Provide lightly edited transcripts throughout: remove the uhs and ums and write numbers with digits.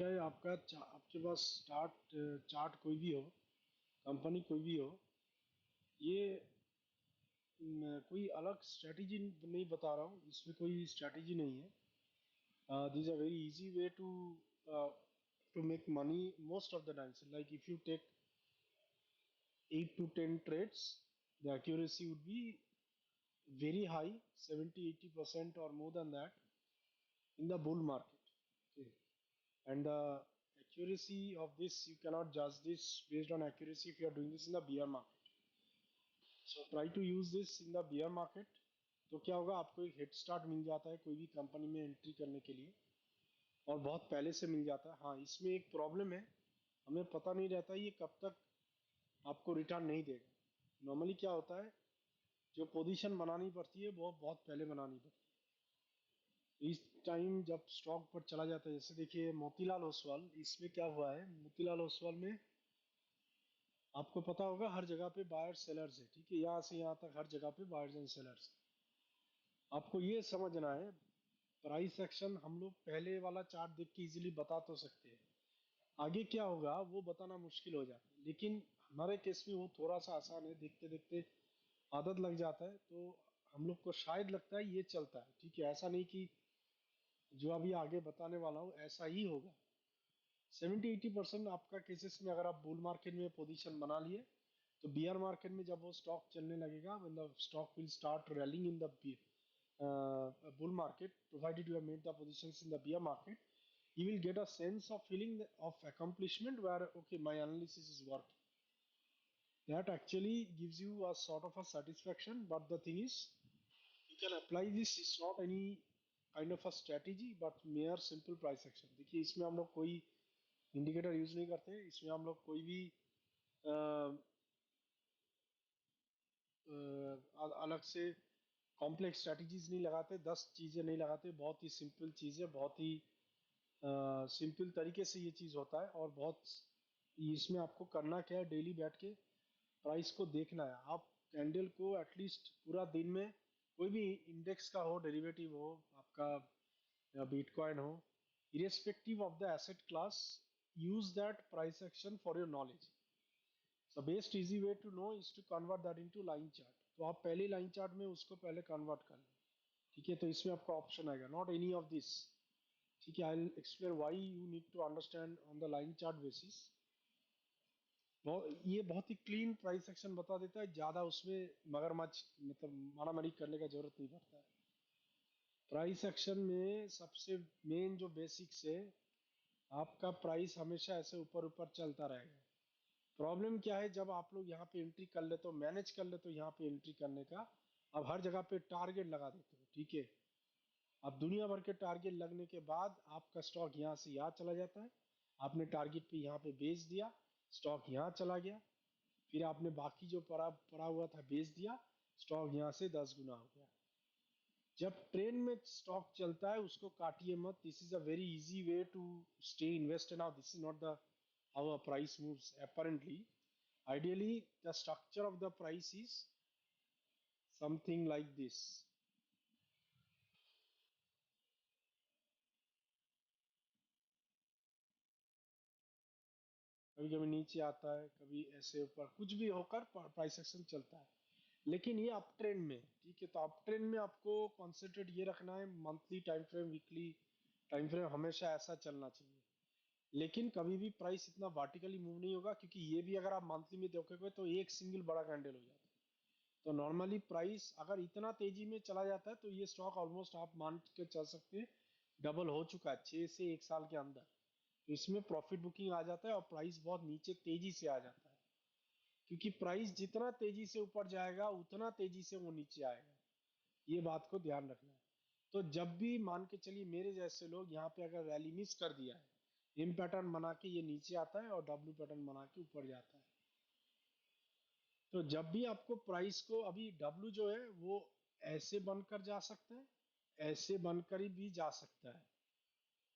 क्या है आपका आपके पास चार्ट कोई भी हो, कंपनी कोई भी हो, ये कोई अलग स्ट्रेटजी नहीं बता रहा हूँ, इसमें कोई स्ट्रेटजी नहीं है। This a very easy way to make money most of the times. Like if you take 8 to 10 trades, the accuracy would be very high, 70-80% or more than that in the bull market. Okay. And the accuracy of this, you cannot judge this based on accuracy if you are doing this in the bear market. So try to use this in the bear market. तो क्या होगा, आपको एक head start मिल जाता है कोई भी company में एंट्री करने के लिए, और बहुत पहले से मिल जाता है। हाँ, इसमें एक प्रॉब्लम है, हमें पता नहीं रहता ये कब तक आपको रिटर्न नहीं देगा। नॉर्मली क्या होता है, जो पोजीशन बनानी पड़ती है वो बहुत पहले बनानी पड़ती है। इस टाइम जब स्टॉक पर चला जाता है, जैसे देखिए मोतीलाल ओसवाल, इसमें क्या हुआ है, मोतीलाल ओसवाल में आपको पता होगा हर जगह पे बायर सेलर्स है, ठीक है, यहाँ से यहाँ तक हर जगह पे बायर्स एंड सेलर्स। आपको ये समझना है, प्राइस एक्शन हम लोग पहले वाला चार्ट देख के इजीली बता तो सकते हैं, आगे क्या होगा वो बताना मुश्किल हो जाता है। लेकिन हमारे केस में वो थोड़ा सा आसान है, देखते देखते आदत लग जाता है, तो हम लोग को शायद लगता है ये चलता है, ठीक है। ऐसा नहीं कि जो अभी आगे बताने वाला हूँ ऐसा ही होगा। 70-80% आपका केसेस में अगर आप बुल मार्केट में पोजीशन बना लिए, तो बियर मार्केट में जब वो स्टॉक चलने लगेगा, when the stock will start rallying in the bull market, provided you have made the positions in the bear market, you will get a sense of feeling of accomplishment where okay, my analysis is working. That actually gives you a sort of a satisfaction. But the thing is, you can apply this. It's not any kind of a strategy, but mere simple price action. देखिए, इसमें हम लोग कोई indicator use नहीं करते, इसमें हम लोग कोई भी अलग से कॉम्प्लेक्स स्ट्रैटेजीज नहीं लगाते, 10 चीज़ें नहीं लगाते, बहुत ही सिंपल चीज़ें, बहुत ही सिंपल तरीके से ये चीज़ होता है। और बहुत इसमें आपको करना क्या है, डेली बैठ के प्राइस को देखना है। आप कैंडल को एटलीस्ट पूरा दिन में, कोई भी इंडेक्स का हो, डेरिवेटिव हो आपका या बिटकॉइन हो, irrespective of the asset class, use that price action for your knowledge. The best easy way to know is to convert that into line chart. तो आप पहले लाइन चार्ट में उसको पहले कन्वर्ट कर लें, ठीक है। तो इसमें आपका ऑप्शन आएगा नॉट एनी ऑफ दिस, ठीक है। I explain why you need to understand on the line chart basis. ये बहुत ही क्लीन प्राइस एक्शन बता देता है, ज़्यादा उसमें मगरमच्छ मतलब मारामारी करने का जरूरत नहीं पड़ता है। प्राइस एक्शन में सबसे मेन जो बेसिक्स है, आपका प्राइस हमेशा ऐसे ऊपर ऊपर चलता रहेगा। प्रॉब्लम क्या है, जब आप लोग यहाँ पे एंट्री कर ले तो मैनेज कर ले, तो यहाँ पे एंट्री करने का अब हर जगह पे टारगेट लगा देते हो, ठीक है। अब दुनिया भर के टारगेट लगने के बाद आपका स्टॉक यहाँ से यहाँ चला जाता है, आपने टारगेट पे यहाँ पे बेच दिया, स्टॉक यहाँ चला गया, फिर आपने बाकी जो पड़ा पड़ा हुआ था बेच दिया, स्टॉक यहाँ से 10 गुना हो गया। जब ट्रेन में स्टॉक चलता है उसको काटिए मत। This is a very easy way to stay invested. Now this is not the how a price moves apparently. Ideally the structure of the price is something like this. कभी कभी नीचे आता है, कभी ऐसे ऊपर, कुछ भी होकर प्राइस एक्शन चलता है। लेकिन ये अप ट्रेंड में, ठीक है, तो अप ट्रेंड में आपको कॉन्सेंट्रेट ये रखना है, monthly time frame, weekly time frame, हमेशा ऐसा चलना चाहिए। लेकिन कभी भी प्राइस इतना वर्टिकली मूव नहीं होगा, क्योंकि ये भी अगर आप मंथली में देखोगे तो एक सिंगल बड़ा कैंडल हो जाता है। तो नॉर्मली प्राइस अगर इतना तेजी में चला जाता है तो ये स्टॉक ऑलमोस्ट आप मान के चल सकते हैं डबल हो चुका है 6 से 1 साल के अंदर। तो इसमें प्रॉफिट बुकिंग आ जाता है और प्राइस बहुत नीचे तेजी से आ जाता है, क्योंकि प्राइस जितना तेजी से ऊपर जाएगा उतना तेजी से वो नीचे आएगा। ये बात को ध्यान रखना है। तो जब भी मान के चलिए मेरे जैसे लोग यहाँ पे अगर रैली मिस कर दिया है, एम पैटर्न बना के ये नीचे आता है और डब्ल्यू पैटर्न बना के ऊपर जाता है। तो जब भी आपको प्राइस को, अभी डब्ल्यू जो है वो ऐसे बनकर जा सकता है, ऐसे बनकर ही भी जा सकता है।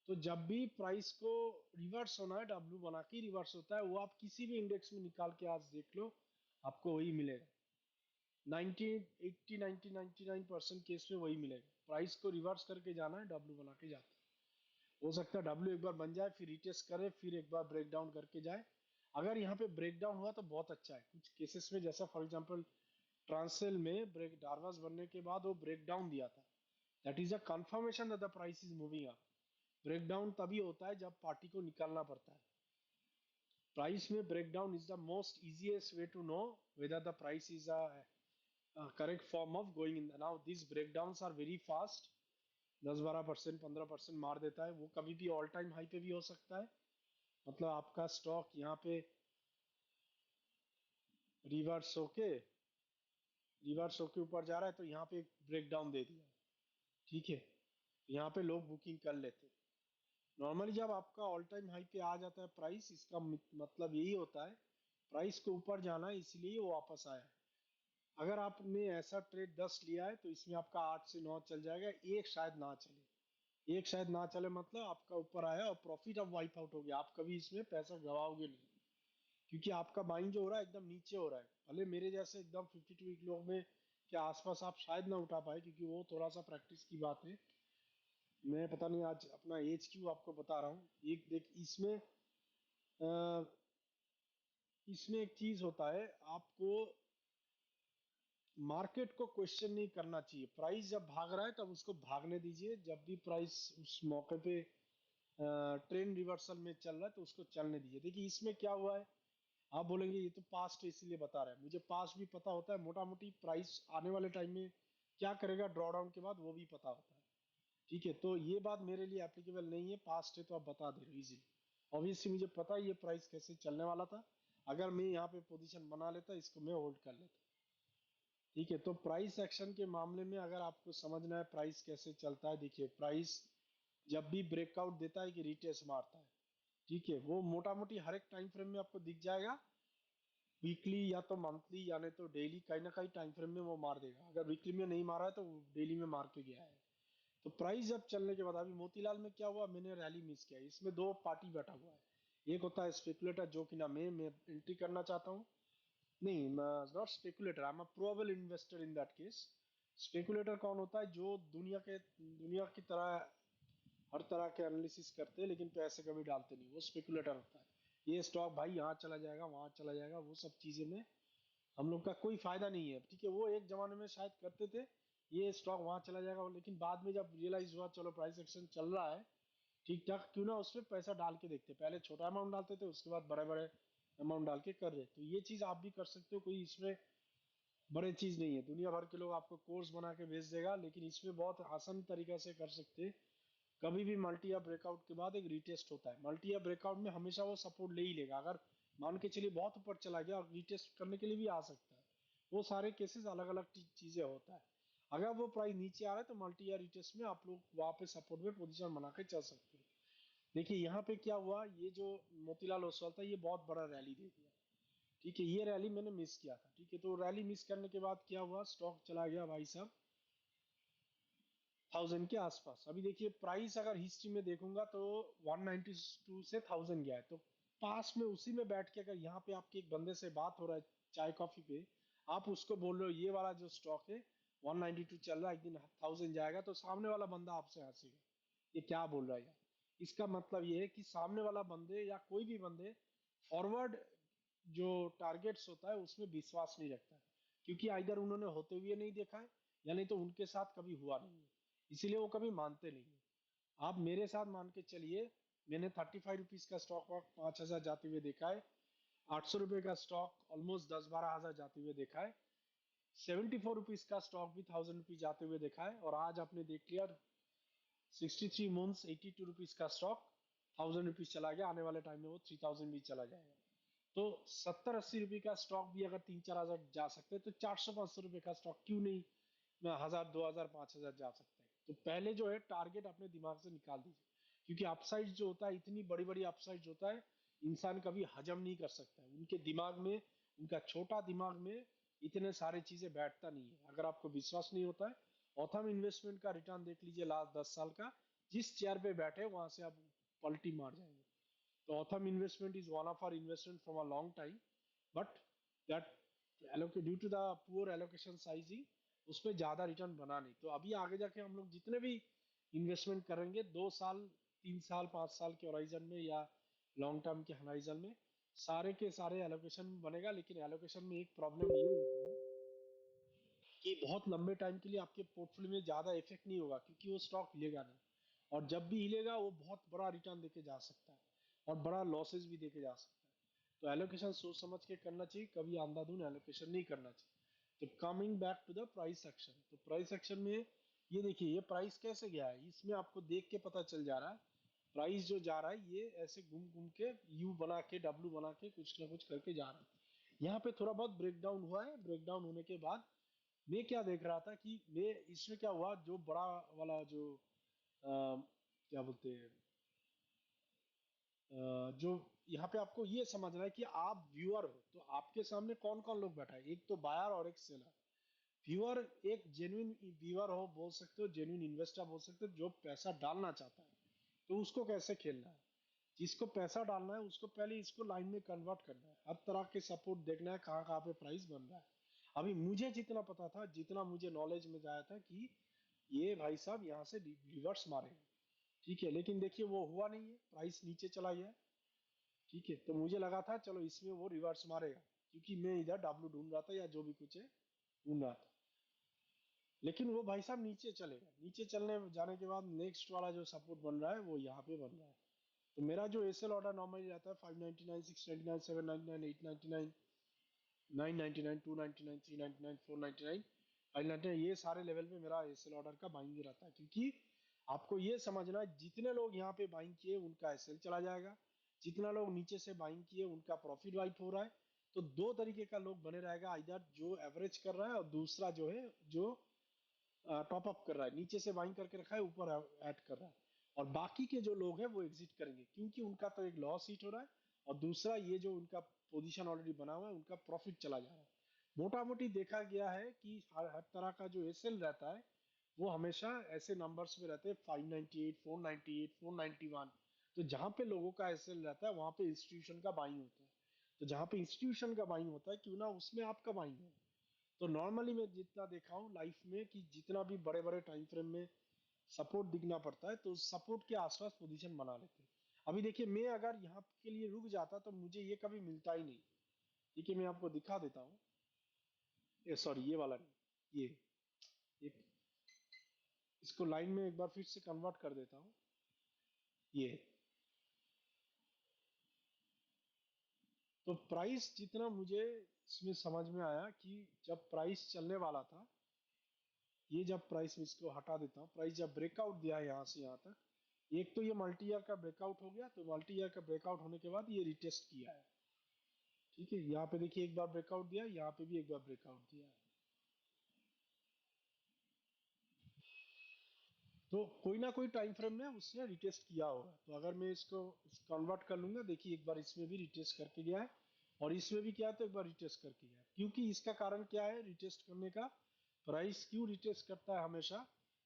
तो जब भी प्राइस को रिवर्स होना है, डब्ल्यू बना के रिवर्स होता है, वो आप किसी भी इंडेक्स में निकाल के आज देख लो, आपको वही मिलेगा। 90 80 90 99% केस में वही मिलेगा। प्राइस को रिवर्स करके जाना है, डब्ल्यू बना के जाता है। हो सकता है डब्ल्यू एक बार बन जाए, फिर रीटेस्ट करे, फिर एक बार ब्रेक डाउन करके जाए। अगर यहाँ पे ब्रेक डाउन हुआ तो बहुत अच्छा है। कुछ केसेस में जैसा फॉर एग्जांपल ट्रांसेल में ब्रेक डार्वास बनने के बाद वो ब्रेक डाउन दिया था, that is a confirmation that the price is moving up. Break down तभी होता है जब पार्टी को निकालना पड़ता है। प्राइस में break down is the most easiest way to know whether the price is a correct form of going in. Now this break downs are very fast, 10-12%, 15% मार देता है। वो कभी भी ऑल टाइम हाई पे भी हो सकता है। मतलब आपका स्टॉक यहाँ पे रिवर्स होके रिवर्स होके ऊपर जा रहा है, तो यहाँ पे ब्रेक डाउन दे दिया, ठीक है, यहाँ पे लोग बुकिंग कर लेते हैं। नॉर्मली जब आपका ऑल टाइम हाई पे आ जाता है प्राइस, इसका मतलब यही होता है प्राइस को ऊपर जाना है, इसलिए वो वापस आया है। अगर आपने ऐसा ट्रेड 10 लिया है तो इसमें आपका 8 से 9 चल जाएगा, एक शायद ना चले। एक शायद ना चले मतलब आपका ऊपर आया और प्रॉफिट अब वाइप आउट हो गया, आप कभी इसमें पैसा गवाओगे नहीं, क्योंकि आपका बाइंग जो हो रहा है एकदम नीचे हो रहा है। भले मेरे जैसे एकदम 52 वीक लोग में के आसपास आप शायद ना उठा पाए, क्योंकि वो थोड़ा सा प्रैक्टिस की बात है। मैं पता नहीं आज अपना एज क्यों आपको बता रहा हूँ। एक देख इसमें इसमें एक चीज होता है, आपको मार्केट को क्वेश्चन नहीं करना चाहिए। प्राइस जब भाग रहा है तब उसको भागने दीजिए, जब भी प्राइस उस मौके पे ट्रेंड रिवर्सल में चल रहा है तो उसको चलने दीजिए। देखिए इसमें क्या हुआ है, आप बोलेंगे ये तो पास्ट है इसीलिए बता रहा है, मुझे पास्ट भी पता होता है, मोटा मोटी प्राइस आने वाले टाइम में क्या करेगा ड्रॉ डाउन के बाद वो भी पता होता है, ठीक है। तो ये बात मेरे लिए एप्लीकेबल नहीं है, पास्ट है तो आप बता दे रहे हो इजीली। ऑब्वियसली मुझे पता है ये प्राइस कैसे चलने वाला था, अगर मैं यहाँ पे पोजीशन बना लेता इसको मैं होल्ड कर लेता, ठीक है। तो प्राइस एक्शन के मामले में अगर आपको समझना है प्राइस कैसे चलता है, देखिए प्राइस जब भी ब्रेकआउट देता है कि रिटेस्ट मारता है, ठीक है, वो मोटा मोटी हर एक टाइम फ्रेम में आपको दिख जाएगा। वीकली या तो मंथली या नहीं तो डेली, कहीं ना कहीं टाइम फ्रेम में वो मार देगा। अगर वीकली में नहीं मारा है तो डेली में मार के गया है। तो प्राइस जब चलने के बाद, अभी मोतीलाल में क्या हुआ, मैंने रैली मिस किया। इसमें दो पार्टी बैठा हुआ है, एक होता है स्पेकुलेटर जो कि ना मैं एंट्री करना चाहता हूँ, नहीं not speculator, I am a probable investor in that case. Speculator कौन होता है, जो दुनिया की तरह हर तरह के एनालिसिस करते हैं लेकिन पैसे कभी डालते नहीं, वो स्पेकुलेटर होता है। ये स्टॉक भाई यहाँ चला जाएगा वहां चला जाएगा, वो सब चीजें में हम लोग का कोई फायदा नहीं है, ठीक है। वो एक जमाने में शायद करते थे, ये स्टॉक वहां चला जाएगा, लेकिन बाद में जब रियलाइज हुआ चलो प्राइस एक्शन चल रहा है ठीक ठाक, क्यों ना उसमें पैसा डाल के देखते। पहले छोटा अमाउंट डालते थे, उसके बाद बड़े बड़े अमाउंट डाल के कर रहे। तो ये चीज आप भी कर सकते हो, कोई इसमें बड़े चीज नहीं है। दुनिया भर के लोग आपको कोर्स बना के भेज देगा, लेकिन इसमें बहुत आसान तरीके से कर सकते हैं। कभी भी मल्टी या ब्रेकआउट के बाद एक रीटेस्ट होता है, मल्टी या ब्रेकआउट में हमेशा वो सपोर्ट ले ही लेगा। अगर मान के चलिए बहुत ऊपर चला गया और रीटेस्ट करने के लिए भी आ सकता है, वो सारे केसेस अलग अलग चीजें होता है। अगर वो प्राइस नीचे आ रहा है तो मल्टी या रिटेस्ट में आप लोग वहां पे सपोर्ट में पोजीशन बना के चल सकते हैं। देखिए यहाँ पे क्या हुआ, ये जो मोतीलाल ओसवाल था ये बहुत बड़ा रैली दे दिया, ठीक है। ये रैली मैंने मिस किया था, ठीक है। तो रैली मिस करने के बाद क्या हुआ, स्टॉक चला गया भाई साहब 1000 के आसपास। अभी देखिए प्राइस अगर हिस्ट्री में देखूंगा तो 192 से 1000 गया है। तो पास में उसी में बैठ के अगर यहाँ पे आपके एक बंदे से बात हो रहा है चाय कॉफी पे, आप उसको बोल रहे हो ये वाला जो स्टॉक है 192 चल रहा है, एक दिन 1000 जाएगा, तो सामने वाला बंदा आपसे हंसेगा, ये क्या बोल रहा है यार। इसका मतलब ये है कि सामने वाला बंदे या कोई भी बंदे फॉरवर्ड जो टारगेट्स होता है उसमें विश्वास नहीं रखता है, क्योंकि आइदर उन्होंने होते हुए नहीं देखा है या नहीं तो उनके साथ कभी हुआ नहीं है, इसीलिए वो कभी मानते नहीं है। आप मेरे साथ मान के चलिए, मैंने 35 रुपीज का स्टॉक 5000 जाते हुए देखा है, 800 रुपये का स्टॉक ऑलमोस्ट 10-12 हजार जाते हुए देखा है, 74 रुपीज का स्टॉक भी 1000 रुपीज जाते हुए देखा है, और आज आपने देख लिया 63 मंथ्स 82 रुपीज का स्टॉक 1000 रुपीज चला गया, आने वाले टाइम में वो 3000 भी चला जाएगा। तो 70-80 रुपए का स्टॉक भी अगर 3-4 हजार जा सकते हैं, तो 400-500 रुपए का स्टॉक क्यों नहीं 1000, 2000, 5000 जा सकता है। तो पहले जो है टारगेट अपने दिमाग से निकाल दीजिए, क्योंकि अपसाइड जो होता है इतनी बड़ी बड़ी अपसाइड होता है, इंसान कभी हजम नहीं कर सकता है, उनके दिमाग में, उनका छोटा दिमाग में इतने सारी चीजें बैठता नहीं है। अगर आपको विश्वास नहीं होता है, ऑथम इन्वेस्टमेंट का रिटर्न देख लीजिए लास्ट 10 साल का, जिस चेयर पे बैठे वहां से आप पलटी मार जाएंगे। तो Authum investment is one of our investment from a long time, but that allocate due to the poor allocation sizing उसमें ज्यादा रिटर्न बना नहीं। तो अभी आगे जाके हम लोग जितने भी इन्वेस्टमेंट करेंगे 2 साल 3 साल 5 साल के होराइजन में या लॉन्ग टर्म के होराइजन में सारे के सारे एलोकेशन बनेगा, लेकिन एलोकेशन में एक प्रॉब्लम ये होता है कि बहुत लंबे टाइम के लिए आपके पोर्टफोलियो में ज्यादा इफेक्ट नहीं होगा, क्योंकि वो स्टॉक हिलेगा नहीं, और जब भी हिलेगा वो बहुत बड़ा रिटर्न देके जा सकता है और बड़ा लॉसेस भी देके जा सकता है। तो एलोकेशन सोच समझ के करना चाहिए, कभी अंधाधुंध एलोकेशन नहीं करना चाहिए। तो coming back to the price action, तो प्राइस एक्शन में ये देखिए ये प्राइस कैसे गया है, इसमें आपको देख के पता चल जा रहा है प्राइस जो जा रहा है ये ऐसे घूम घूम के यू बना के डब्लू बना के कुछ ना कुछ करके जा रहा है। यहाँ पे थोड़ा बहुत ब्रेकडाउन हुआ है, ब्रेकडाउन होने के बाद मैं क्या देख रहा था कि मैं इसमें क्या हुआ, जो बड़ा वाला जो क्या बोलते हैं, जो यहाँ पे आपको ये समझना है कि आप व्यूअर हो तो आपके सामने कौन कौन लोग बैठा है, एक तो बायर और एक सेलर। व्यूअर एक जेन्युइन व्यूअर हो बोल सकते हो, जेन्युइन इन्वेस्टर बोल सकते हो, जो पैसा डालना चाहता है। तो उसको कैसे खेलना है, जिसको पैसा डालना है उसको पहले इसको लाइन में कन्वर्ट करना है, हर तरह के सपोर्ट देखना है कहाँ कहाँ पे प्राइस बन रहा है। अभी मुझे जितना पता था, जितना मुझे नॉलेज में आया था कि ये भाई साहब यहाँ से रिवर्स मारेगा, ठीक है, लेकिन देखिए वो हुआ नहीं है, प्राइस नीचे चला गया, ठीक है। तो मुझे लगा था चलो इसमें वो रिवर्स मारेगा, क्योंकि मैं इधर डब्लू ढूंढ रहा था या जो भी कुछ है ढूंढ रहा था, लेकिन वो भाई साहब नीचे चलेगा, नीचे चलने जाने के बाद नेक्स्ट वाला जो सपोर्ट बन रहा है वो यहाँ पे बन रहा है। तो मेरा जो एसएल ऑर्डर नॉर्मली रहता है 599, 699, 799, 899, 999, 299, 399, 499, 599, ये सारे लेवल पे मेरा एसएल ऑर्डर का बाइंग रहता है, क्योंकि आपको ये समझना है जितने लोग यहाँ पे बाइंग किए उनका एसएल चला जाएगा, जितना लोग नीचे से बाइंग किए उनका प्रॉफिट वाइप हो रहा है। तो दो तरीके का लोग बने रहेगा, इधर जो एवरेज कर रहा है और दूसरा जो है जो टॉप अप कर रहा है, नीचे से बाइंग करके रखा है ऊपर ऐड कर रहा है। और बाकी के जो लोग हैं वो एग्जिट करेंगे, क्योंकि उनका तो एक लॉस हिट हो रहा है और दूसरा ये जो उनका पोजीशन ऑलरेडी बना हुआ है उनका प्रॉफिट चला जा रहा है। मोटा मोटी देखा गया है कि हर तरह का जो एसएल रहता है वो हमेशा ऐसे नंबर्स में रहते हैं, 598, 498, 491। तो जहां पे लोगों का एसएल रहता है वहां पे इंस्टीट्यूशन का बाइंग होता है। तो जहां पे इंस्टीट्यूशन का बाइंग होता है क्यों ना उसमें आपका बाइंग हो। तो नॉर्मली मैं जितना देखा हूँ लाइफ में कि जितना भी बड़े बड़े टाइम फ्रेम में सपोर्ट दिखना पड़ता है तो सपोर्ट के आसपास पोजीशन बना लेते हैं। अभी देखिए मैं अगर यहाँ के लिए रुक जाता तो मुझे ये कभी मिलता ही नहीं। देखिए मैं आपको दिखा देता हूँ, ये सॉरी ये वाला नहीं, ये इसको लाइन में एक बार फिर से कन्वर्ट कर देता हूँ। ये तो प्राइस जितना मुझे इसमें समझ में आया कि जब प्राइस चलने वाला था, ये जब प्राइस में इसको हटा देता हूँ, प्राइस जब ब्रेकआउट दिया है यहाँ से यहाँ तक, एक तो ये मल्टी ईयर का ब्रेकआउट हो गया, तो मल्टी ईयर का ब्रेकआउट होने के बाद ये रिटेस्ट किया है, ठीक है। यहाँ पे देखिए एक बार ब्रेकआउट दिया, यहाँ पे भी एक बार ब्रेकआउट दिया है। तो कोई ना कोई टाइम फ्रेम में उसने रिटेस्ट किया होगा। तो अगर मैं इसको कन्वर्ट कर लूंगा, देखिए एक बार इसमें भी रिटेस्ट करके गया है और इसमें भी क्या है तो एक बार रिटेस्ट करके गया है। क्योंकि इसका कारण क्या है रिटेस्ट करने का, प्राइस क्यों रिटेस्ट करता है हमेशा,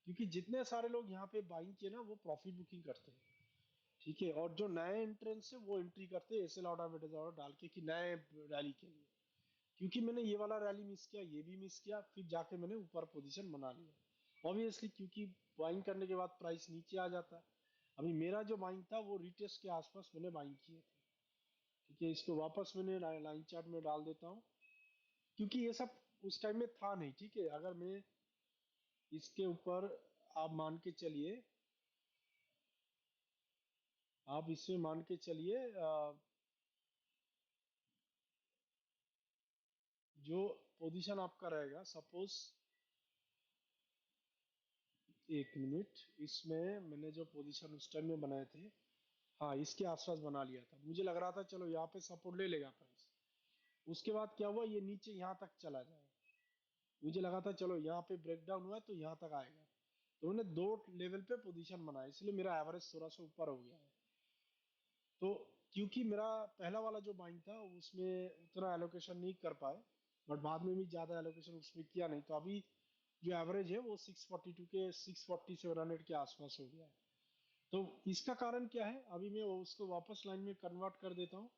क्योंकि जितने सारे लोग यहाँ पे बाइंग किए ना वो प्रॉफिट बुकिंग करते हैं, ठीक है। और जो नए एंट्रेंस है वो एंट्री करते हैं एसएल ऑर्डर वेटेज ऑर्डर डाल के कि नए रैली के लिए। क्योंकि मैंने ये वाला रैली मिस किया, ये भी मिस किया, फिर जाके मैंने ऊपर पोजीशन बना लिया ऑब्वियसली, क्योंकि बाइंग करने के बाद प्राइस नीचे आ जाता है। अभी मेरा जो बाइंग था वो रिटेस्ट के आसपास मैंने बाइंग किए थे, ठीक है। इसको वापस मैंने लाइन चार्ट में डाल देता हूँ, क्योंकि ये सब उस टाइम में था नहीं, ठीक है। अगर मैं इसके ऊपर आप मान के चलिए, आप इसमें मान के चलिए जो पोजीशन आपका रहेगा सपोज, एक मिनट, इसमें मैंने जो पोजीशन उस टाइम में बनाए थे, हाँ इसके आसपास बना लिया था, मुझे लग रहा था चलो यहाँ पे सपोर्ट ले लेगा प्राइस। उसके बाद क्या हुआ, ये नीचे यहाँ तक चला जाए, मुझे लगा था चलो यहाँ पे ब्रेकडाउन हुआ तो यहाँ तक आएगा। तो मैंने दो लेवल पे पोजीशन बनाया, इसलिए मेरा एवरेज थोड़ा सा ऊपर हो गया है। तो क्योंकि मेरा पहला वाला जो बाइंग था उसमें उतना एलोकेशन नहीं कर पाए, बट बाद में भी ज़्यादा एलोकेशन उसमें किया नहीं, तो अभी जो एवरेज है वो 642 के 640 700 के आसपास हो गया है। तो इसका कारण क्या है, अभी मैं उसको वापस लाइन में कन्वर्ट कर देता हूँ।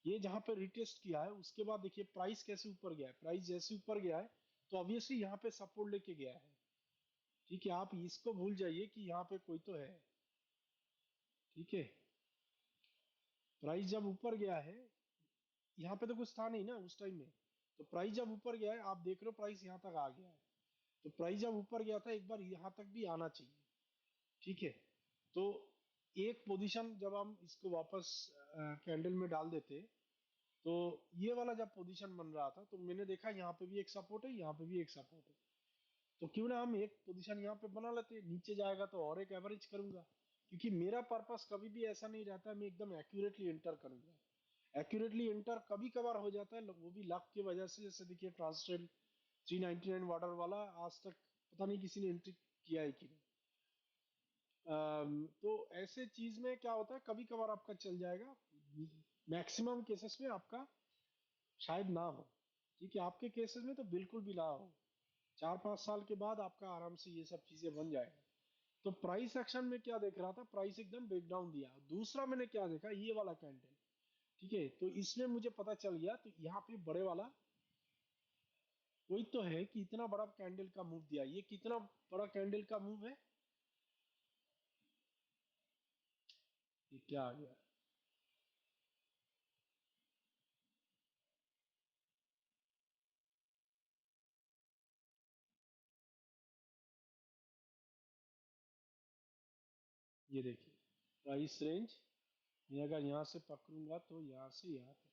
ये जहाँ पे रिटेस्ट किया है उसके बाद देखिए प्राइस कैसे ऊपर गया है, प्राइस जैसे ऊपर गया है तो ऑब्वियसली यहाँ पे सपोर्ट लेके गया है, ठीक है। आप इसको भूल जाइए कि यहाँ पे कोई तो है, ठीक है, प्राइस जब ऊपर गया है, यहाँ पे तो कुछ था नहीं ना उस टाइम में, तो प्राइस जब ऊपर गया है, आप देख रहे हो प्राइस यहाँ तक आ गया है, तो प्राइस जब ऊपर गया था एक बार यहाँ तक भी आना चाहिए। ठीक है, तो एक पोजीशन जब हम इसको वापस कैंडल में डाल देते, तो ये वाला जब पोजीशन बन रहा था तो मैंने देखा यहाँ पे भी एक सपोर्ट है, यहाँ पे भी एक सपोर्ट है, तो क्यों ना हम एक पोजीशन यहाँ पे बना लेते, नीचे जाएगा तो और एक एवरेज करूंगा, क्योंकि मेरा पर्पस कभी भी ऐसा नहीं रहता मैं एकदम एक्यूरेटली एंटर करूंगा। एक्यूरेटली एंटर कभी कभार हो जाता है, वो भी लक की वजह से, जैसे देखिए ट्रांसटेंट 399 वाटर वाला आज तक पता नहीं किसी ने एंट्री किया है कि नहीं। तो ऐसे चीज में क्या होता है, कभी कभार आपका चल जाएगा, मैक्सिमम केसेस में आपका शायद ना हो। ठीक है, आपके केसेस में तो बिल्कुल भी ना हो, 4-5 साल के बाद आपका आराम से ये सब चीजें बन जाएगा। तो प्राइस एक्शन में क्या देख रहा था, प्राइस एकदम ब्रेकडाउन दिया। दूसरा मैंने क्या देखा, ये वाला कैंडल, ठीक है, तो इसमें मुझे पता चल गया, तो यहाँ पे बड़े वाला वही तो है कि इतना बड़ा कैंडल का मूव दिया, ये कितना बड़ा कैंडल का मूव है, ये क्या आ गया, ये देखिए प्राइस रेंज, मैं अगर यहाँ से पकड़ूंगा तो यहाँ से यहाँ तक,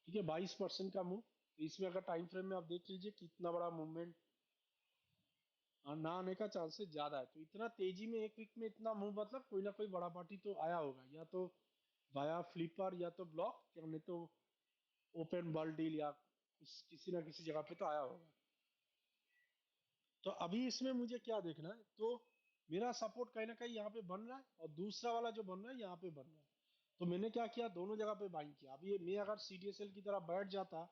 ठीक है, 22% का मूव, तो इसमें अगर टाइम फ्रेम में आप देख लीजिए कितना बड़ा मूवमेंट ना आने का चांसेस ज्यादा है। तो इतना तेजी में एक वीक में इतना मूव, मतलब कोई ना कोई बड़ा पार्टी तो आया होगा, या तो वाया फ्लिपर या तो ब्लॉक, या नहीं तो ओपन बॉल डील, या किसी ना किसी जगह पे तो आया होगा। तो अभी इसमें मुझे क्या देखना है, तो मेरा सपोर्ट कहीं ना कहीं यहाँ पे बन रहा है, और दूसरा वाला जो बन रहा है यहाँ पे बन रहा है। तो मैंने क्या किया, दोनों जगह पे बाइंग किया। अब ये मैं अगर सीडीएसएल की तरह बैठ जाता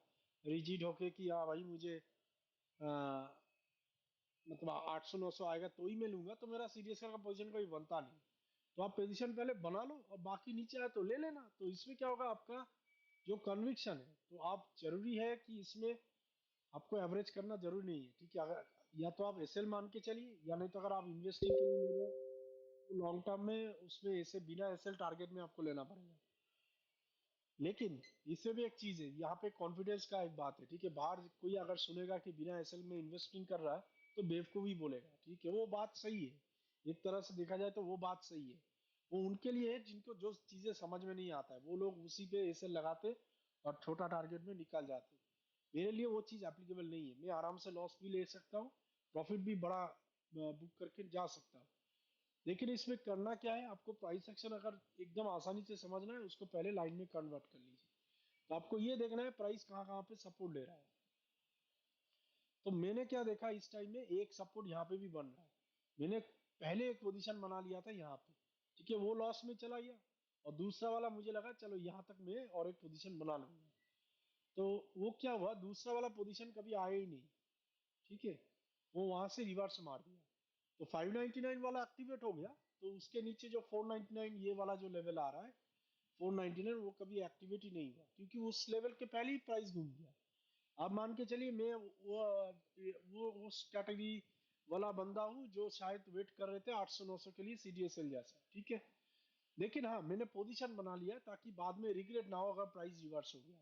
रिजिड होके कि हाँ भाई मुझे मतलब 800-900 आएगा तो ही मैं लूंगा, तो मेरा सीडीएसएल का पोजीशन कभी बनता नहीं। तो आप पोजीशन पहले बना लो, और बाकी नीचे आए तो ले लेना। तो इसमें क्या होगा, आपका जो कन्विक्शन है, तो आप जरूरी है कि इसमें आपको एवरेज करना जरूरी नहीं है। ठीक है, अगर या तो आप एसएल मान के चलिए, या नहीं तो अगर आप इन्वेस्टिंग के लिए ले रहे हो तो लॉन्ग टर्म में उसमें ऐसे बिना एसएल टारगेट में आपको लेना पड़ेगा। लेकिन इससे भी एक चीज है, यहाँ पे कॉन्फिडेंस का एक बात है। ठीक है, बाहर कोई अगर सुनेगा कि बिना एसएल में इन्वेस्टिंग कर रहा है तो बेवकूफी बोलेगा। ठीक है, वो बात सही है, एक तरह से देखा जाए तो वो बात सही है। वो उनके लिए है जिनको जो चीजें समझ में नहीं आता है, वो लोग उसी पे एसएल लगाते और छोटा टारगेट में निकल जाते। मेरे लिए वो चीज एप्लीकेबल नहीं है, मैं आराम से लॉस भी ले सकता हूँ, प्रॉफिट भी बड़ा बुक करके जा सकता हूँ। लेकिन इसमें करना क्या है, आपको प्राइस एक्शन अगर एकदम आसानी से समझना है, उसको पहले लाइन में कन्वर्ट कर लीजिए। तो आपको ये देखना है प्राइस कहाँ कहाँ पे सपोर्ट ले रहा है। तो मैंने क्या देखा, इस टाइम में एक सपोर्ट यहाँ पे भी बन रहा है। मैंने पहले एक पोजीशन बना लिया था यहाँ पे, ठीक है, वो लॉस में चला गया, और दूसरा वाला मुझे लगा चलो यहाँ तक मैं और एक पोजीशन बना लूंगा। तो वो क्या हुआ, दूसरा वाला पोजीशन कभी आया ही नहीं। ठीक है, वो वहां से रिवर्स मार दिया, तो 599 वाला एक्टिवेट हो गया, तो उसके नीचे जो 499 ये वाला जो लेवल आ रहा है 499, वो कभी एक्टिवेट ही नहीं हुआ, क्योंकि उस लेवल के पहले ही प्राइस घूम गया। आप मान के चलिए मैं वो उस कैटेगरी वाला बंदा हूँ जो शायद वेट कर रहे थे 800-900 के लिए सीडीएसएल जैसा। ठीक है, लेकिन हाँ मैंने पोजीशन बना लिया ताकि बाद में रिग्रेट ना हो अगर प्राइस रिवर्स हो गया।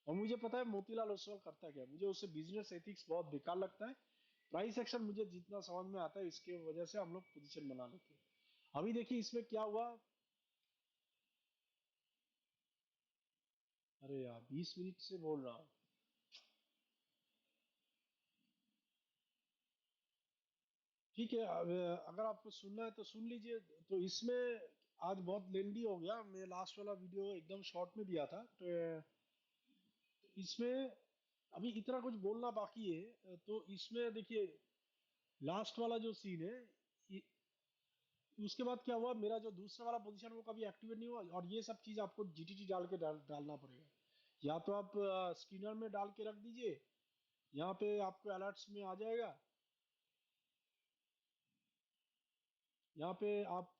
और मुझे पता है मोतीलाल ओसवाल करता क्या, मुझे उससे बिजनेस एथिक्स बहुत बेकार लगता है। प्राइस एक्शन मुझे जितना समझ में आता है, इसके वजह से हम लोग पोजीशन बना लेते हैं। अभी देखिए इसमें क्या हुआ, अरे यार 20 मिनट से बोल रहा हूँ। ठीक है, अब अगर आपको सुनना है तो सुन लीजिए। तो इसमें आज बहुत लेंदी हो गया, मैं लास्ट वाला वीडियो एकदम शॉर्ट में दिया था, तो इसमें अभी इतना कुछ बोलना बाकी है। तो इसमें देखिए लास्ट वाला जो सीन है, ये- उसके बाद क्या हुआ, मेरा जो दूसरा वाला पोजीशन वो कभी एक्टिवेट नहीं हुआ, और ये सब चीज आपको जीटीटी डाल के डालना पड़ेगा। या तो आप स्कैनर में डाल के रख दीजिए, यहाँ पे आपको अलर्ट्स में आ जाएगा, यहाँ पे आप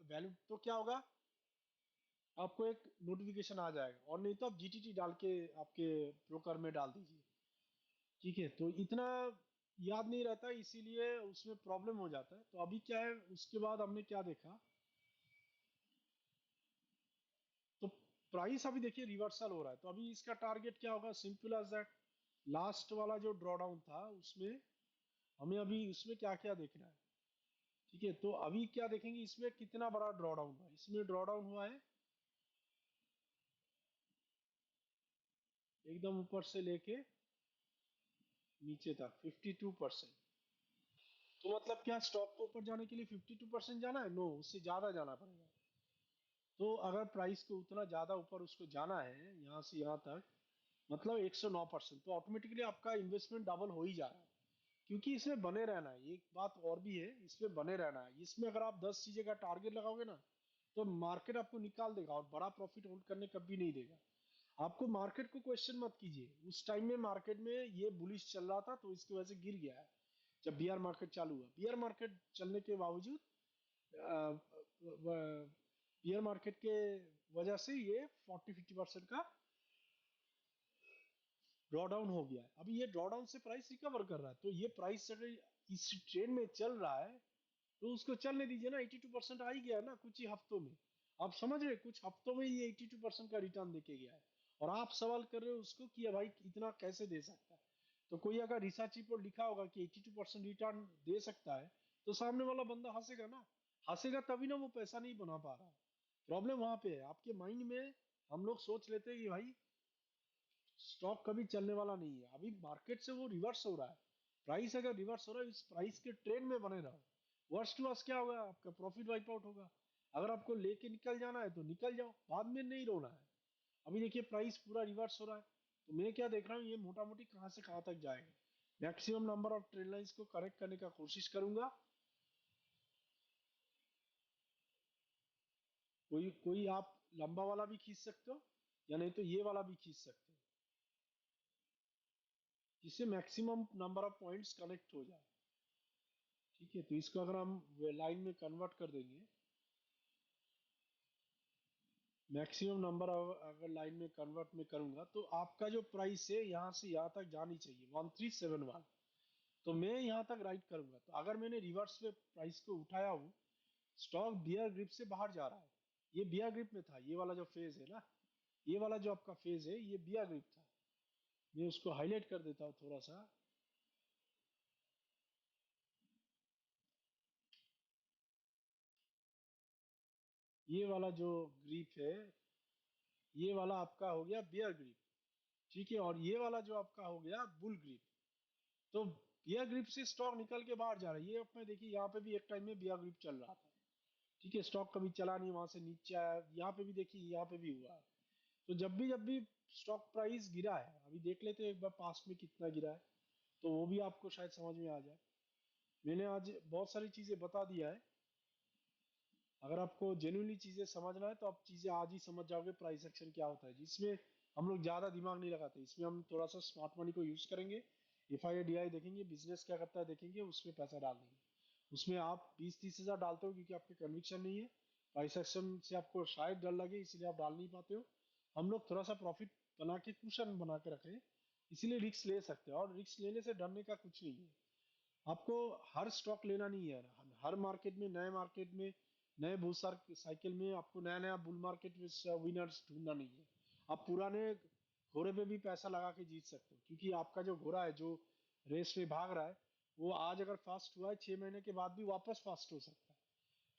वैल्यू तो क्या होगा, आपको एक नोटिफिकेशन आ जाएगा, और नहीं तो आप जीटीटी डाल के आपके ब्रोकर में डाल दीजिए। ठीक है, तो इतना याद नहीं रहता, इसीलिए उसमें प्रॉब्लम हो जाता है। तो अभी क्या है, उसके बाद हमने क्या देखा, प्राइस अभी देखिए रिवर्सल हो रहा है, तो अभी इसका टारगेट क्या होगा, सिंपल एज दैट। लास्ट वाला जो ड्रॉडाउन था उसमें हमें अभी उसमें क्या क्या देखना है। ठीक है, तो अभी क्या देखेंगे, इसमें कितना बड़ा ड्रॉडाउन हुआ है। इसमें ड्रॉडाउन हुआ है एकदम ऊपर से लेके नीचे तक 52%। तो मतलब क्या स्टॉक को ऊपर जाने के लिए 52% जाना है? नो, उससे ज्यादा जाना पड़ेगा। तो अगर प्राइस को उतना ज्यादा ऊपर उसको जाना है यहाँ से यहाँ तक, मतलब 109%, तो ऑटोमेटिकली आपका इन्वेस्टमेंट डबल हो ही जा रहा है। क्योंकि इसमें बने रहना है, एक बात और भी है, इसमें बने रहना है। इसमें अगर आप 10 चीजें का टारगेट लगाओगे ना, तो मार्केट आपको निकाल देगा और बड़ा प्रॉफिट होल्ड करने कभी नहीं देगा। आपको मार्केट को क्वेश्चन मत कीजिए। उस टाइम में मार्केट में ये बुलिश चल रहा था तो इसकी वजह से गिर गया है। जब बियर मार्केट चालू हुआ, बियर मार्केट चलने के बावजूद, बियर मार्केट के वजह से ये 40-50% का ड्रॉ डाउन हो गया है। अभी ये ड्रॉ डाउन से प्राइस रिकवर कर रहा है, तो ये प्राइस अगर इस ट्रेंड में चल रहा है तो उसको चलने दीजिए ना। 82% आ ही गया ना कुछ ही हफ्तों में। आप समझ रहे हैं? कुछ हफ्तों में ये 82% का रिटर्न देके गया है। और आप सवाल कर रहे हो उसको कि भाई इतना कैसे दे सकता है। तो कोई अगर रिसर्च रिपोर्ट लिखा होगा कि 82% रिटर्न दे सकता है, तो सामने वाला बंदा हंसेगा ना। हंसेगा तभी ना वो पैसा नहीं बना पा रहा। प्रॉब्लम वहां पे है आपके माइंड में। हम लोग सोच लेते हैं कि भाई स्टॉक कभी चलने वाला नहीं है। अभी मार्केट से वो रिवर्स हो रहा है। प्राइस अगर रिवर्स हो रहा है, इस प्राइस के ट्रेंड में बने रहो। वर्स्ट टू वर्स्ट क्या होगा, आपका प्रॉफिट वाइप आउट होगा। अगर आपको लेके निकल जाना है तो निकल जाओ, बाद में नहीं रोना है। अभी देखिए प्राइस पूरा रिवर्स हो रहा है, तो मैं क्या देख रहा हूँ, ये मोटा मोटी कहाँ से कहाँ तक जाएगा। Maximum number of trade lines को करेक्ट करने का कोशिश करूंगा। कोई कोई आप लंबा वाला भी खींच सकते हो, या नहीं तो ये वाला भी खींच सकते हो, जिससे maximum number of points connect हो जाए। ठीक है, तो इसको अगर हम लाइन में कन्वर्ट कर देंगे, मैक्सिमम नंबर अगर लाइन में कन्वर्ट में करूंगा, तो आपका जो प्राइस है यहाँ से यहाँ तक जानी चाहिए 1371। तो मैं यहाँ तक राइट करूंगा, तो अगर मैंने रिवर्स में प्राइस को उठाया हूँ, स्टॉक बियर ग्रिप से बाहर जा रहा है। ये बियर ग्रिप में था, ये वाला जो फेज है ना, ये वाला जो आपका फेज है ये बियर ग्रिप था। मैं उसको हाईलाइट कर देता हूँ थोड़ा सा। ये वाला जो ग्रिप है, ये वाला आपका हो गया बियर ग्रिप। ठीक है, और ये वाला जो आपका हो गया बुल ग्रिप। तो बियर ग्रिप से स्टॉक निकल के बाहर जा रहा है। ये अपने देखिए यहाँ पे भी एक टाइम में बियर ग्रिप चल रहा था। ठीक है, स्टॉक कभी चला नहीं, वहां से नीचे आया, यहाँ पे भी देखिए, यहाँ पे भी हुआ है। तो जब भी स्टॉक प्राइस गिरा है, अभी देख लेते हैं एक बार पास्ट में कितना गिरा है, तो वो भी आपको शायद समझ में आ जाए। मैंने आज बहुत सारी चीजें बता दिया है। अगर आपको जेन्युइनली चीजें समझना है तो आप चीजें आज ही समझ जाओगे प्राइस एक्शन क्या होता है, जिसमें हम लोग ज्यादा दिमाग नहीं लगाते। इसमें हम थोड़ा सा स्मार्ट मनी को यूज करेंगे, एफ आई डी आई देखेंगे, बिजनेस क्या करता है देखेंगे, उसमें पैसा डाल देंगे। उसमें आप 20-30 हजार डालते हो क्योंकि आपके कन्विक्शन नहीं है। प्राइस एक्शन से आपको शायद डर लगे, इसीलिए आप डाल नहीं पाते हो। हम लोग थोड़ा सा प्रॉफिट बना के, कुशन बना के रखें, इसीलिए रिस्क ले सकते हैं। और रिस्क लेने से डरने का कुछ नहीं है। आपको हर स्टॉक लेना नहीं है। हर मार्केट में, नए मार्केट में, नए बहुत सारे साइकिल में आपको नया नया बुल मार्केट में विनर्स ढूंढना नहीं है। आप पुराने घोड़े पे भी पैसा लगा के जीत सकते हो, क्योंकि आपका जो घोड़ा है जो रेस में भाग रहा है, वो आज अगर फास्ट हुआ है 6 महीने के बाद भी वापस फास्ट हो सकता है।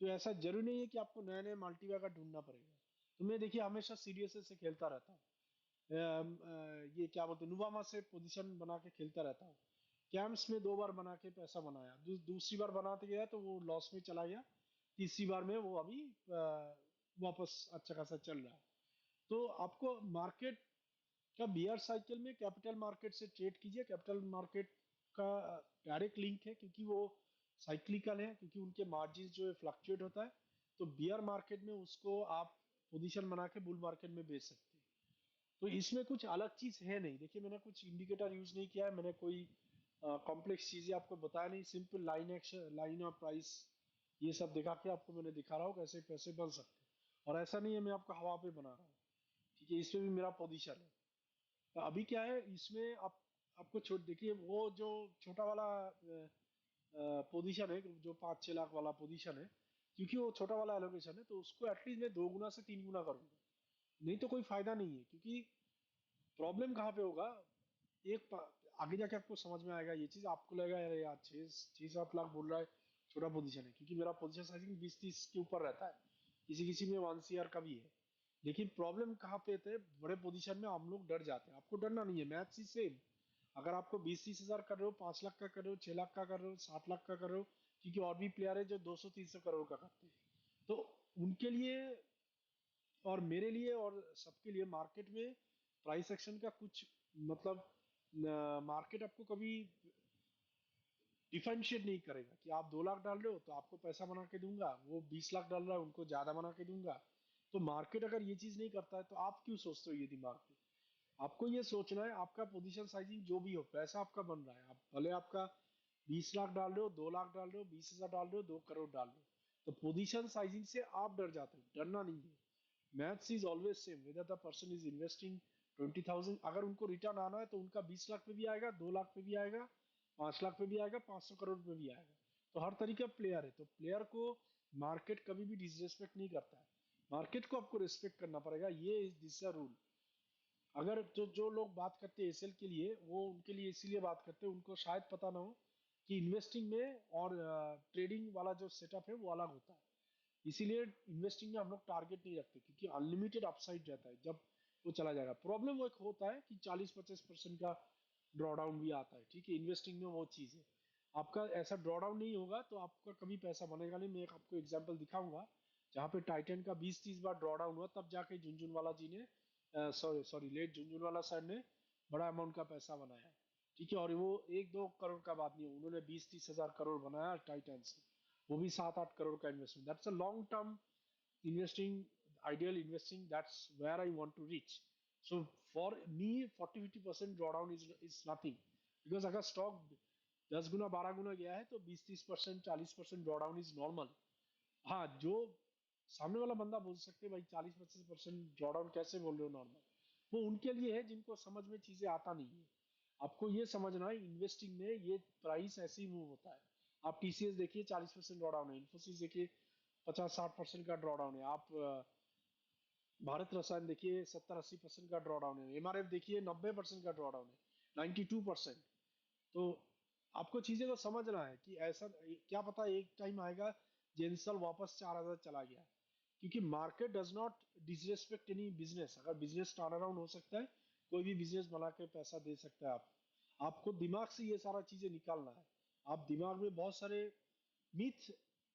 तो ऐसा जरूरी नहीं है कि आपको नए नए मल्टीबैगर ढूंढना पड़ेगा। तो मैं देखिए हमेशा सीडीएसए से खेलता रहता हूँ। ये क्या बोलते हैं, नुवामा से पोजीशन बना के खेलता रहता हूँ। कैंप्स में 2 बार बना के पैसा बनाया, दूसरी बार बनाते गया तो वो लॉस में चला गया। तीसरी बार में वो अभी वापस अच्छा खासा चल रहा है। तो आपको मार्केट का बियर साइकिल में कैपिटल मार्केट से ट्रेड कीजिए। कैपिटल मार्केट का डायरेक्ट लिंक है, क्योंकि वो साइक्लिकल है, क्योंकि उनके मार्जिन जो है फ्लक्चुएट होता है। तो बियर मार्केट में उसको आप पोजीशन बना के बुल मार्केट में बेच सकते हैं। तो इसमें कुछ अलग चीज है नहीं। देखिए मैंने कुछ इंडिकेटर यूज नहीं किया है, मैंने कोई कॉम्प्लेक्स चीजें आपको बताया नहीं। Simple line action, line of price, ये सब दिखा के आपको मैंने दिखा रहा हूँ कैसे पैसे बन सकते हैं। और ऐसा नहीं है मैं आपको हवा पे बना रहा हूँ। ठीक है, इसमें भी मेरा पोजीशन है। तो अभी क्या है इसमें, आप आपको छोड़ देखिए, वो जो छोटा वाला पोजीशन है, जो 5-6 लाख वाला पोजीशन है, क्योंकि वो छोटा वाला एलोकेशन है, तो उसको एटलीस्ट मैं 2 गुना से 3 गुना करूंगा। नहीं तो कोई फायदा नहीं है, क्योंकि प्रॉब्लम कहाँ पे होगा, आगे जाके आपको समझ में आएगा ये चीज, आपको लगेगा यार यार 6-7 लाख बोल रहा है, छोटा पोजीशन है, क्योंकि मेरा पोजीशन साइजिंग 20-30 के ऊपर रहता है, किसी किसी में 1 CR का भी है। लेकिन प्रॉब्लम कहाँ पे थे, बड़े पोजीशन में हम लोग डर जाते हैं। आपको डरना नहीं है, मैथ ही सेम। अगर आपको 20-30 हजार कर रहे हो, 5 लाख का कर रहे हो, 6 लाख का कर रहे हो, 7 लाख का कर रहे हो, क्योंकि और भी प्लेयर है जो 200-300 करोड़ का करते हैं, तो उनके लिए और मेरे लिए और सबके लिए मार्केट में प्राइस एक्शन का कुछ मतलब, मार्केट आपको कभी डिफरेंशिएट नहीं करेगा कि आप 2 लाख डाल रहे हो तो आपको पैसा बना के दूंगा, वो 20 लाख डाल रहा है उनको ज्यादा बना के दूंगा। तो मार्केट अगर ये चीज नहीं करता है तो आप क्यों सोचते हो ये दिमाग में? आपको ये सोचना है, आपका पोजीशन साइजिंग जो भी हो, पैसा आपका बन रहा है, आप भले आपका 20 लाख डाल रहे हो, 2 लाख डाल रहे हो, 20 हजार डाल रहे हो, 2 करोड़ डाल रहे हो, तो पोजीशन साइजिंग से आप डर जाते हो, डरना नहीं है। Maths is always same, whether the person is investing 20,000, अगर उनको रिटर्न आना है तो उनका 20 लाख पे भी आएगा, 2 लाख पे भी आएगा, 5 लाख पे भी आएगा, 500 करोड़ पे भी आएगा। तो हर तरीके का प्लेयर है, तो प्लेयर को मार्केट कभी भी डिसरेस्पेक्ट नहीं करता है, मार्केट को आपको रिस्पेक्ट करना पड़ेगा, ये दिस रूल। अगर जो जो लोग बात करते हैं एसएल के लिए, वो उनके लिए इसीलिए बात करते हैं, उनको शायद पता ना हो कि इन्वेस्टिंग में और ट्रेडिंग वाला जो सेटअप है वो अलग होता है। इसीलिए इन्वेस्टिंग में हम लोग टारगेट नहीं रखते, क्योंकि अनलिमिटेड अपसाइड रहता है जब वो चला जाएगा। प्रॉब्लम वो एक होता है कि 40-50% का ड्रॉडाउन भी आता है, ठीक है, इन्वेस्टिंग में वो चीज़ है। आपका ऐसा ड्रॉडाउन नहीं होगा तो आपका कभी पैसा बनेगा नहीं। मैं एक आपको एग्जांपल दिखाऊंगा जहाँ पे टाइटन का 20-30 बार ड्रॉडाउन हुआ, तब जाके झुनझुनवाला जी ने, sorry sorry, late Jhunjhunwala sir ने बड़ा अमाउंट का पैसा बनाया है, ठीक है। और वो 1-2 करोड़ का बात नहीं है, उन्होंने 20-30 हजार करोड़ बनाया टाइटन से, वो भी 7-8 करोड़ का investment. That's a long term investing, ideal investing, that's where I want to reach. So for me 40-50% drawdown is nothing, because अगर स्टॉक 10 गुना 12 गुना गया है तो 20-30%, 40% ड्रॉडाउन इज नॉर्मल। हाँ, जो सामने वाला बंदा बोल सकते हैं भाई 40-50% ड्रॉडाउन कैसे बोल रहे हो नॉर्मल, वो उनके लिए है जिनको समझ में चीजें आता नहीं है। आपको ये समझना है इन्वेस्टिंग में ये प्राइस ऐसे ही मूव होता है। आप टीसीएस देखिए 40% ड्रॉडाउन है, इन्फोसिस देखिए 50-60% का ड्रॉडाउन है, आप भारत रसायन देखिए 70-80% का ड्रॉडाउन है, एमआरएफ देखिए 90% का ड्रॉडाउन है, 92%। तो आपको चीजें को समझना है कि ऐसा क्या पता एक टाइम आएगा जेंसल वापस 4,000 चला गया, क्योंकि market does not disrespect any business. अगर बिजनेस टर्न अराउंड हो सकता है, कोई भी बिजनेस बना के पैसा दे सकता है आप, आपको दिमाग से ये सारा चीजें निकालना है। आप दिमाग में बहुत सारे मिथ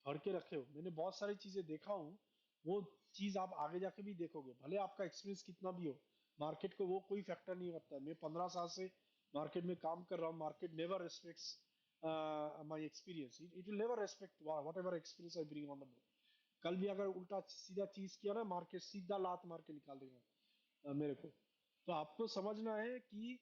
भर के रखे हो, मैंने बहुत सारी चीजें देखा हूँ, वो चीज आप आगे जाके भी देखोगे, भले आपका एक्सपीरियंस कितना भी हो, मार्केट को वो कोई फैक्टर नहीं करता है। मैं 15 साल से मार्केट में काम कर रहा हूँ, market never respects my experience, it will never respect what ever experience I bring on the book. कल भी अगर उल्टा सीधा चीज किया ना, मार्केट सीधा लात मार के निकाल देगा मेरे को। तो आपको समझना है कि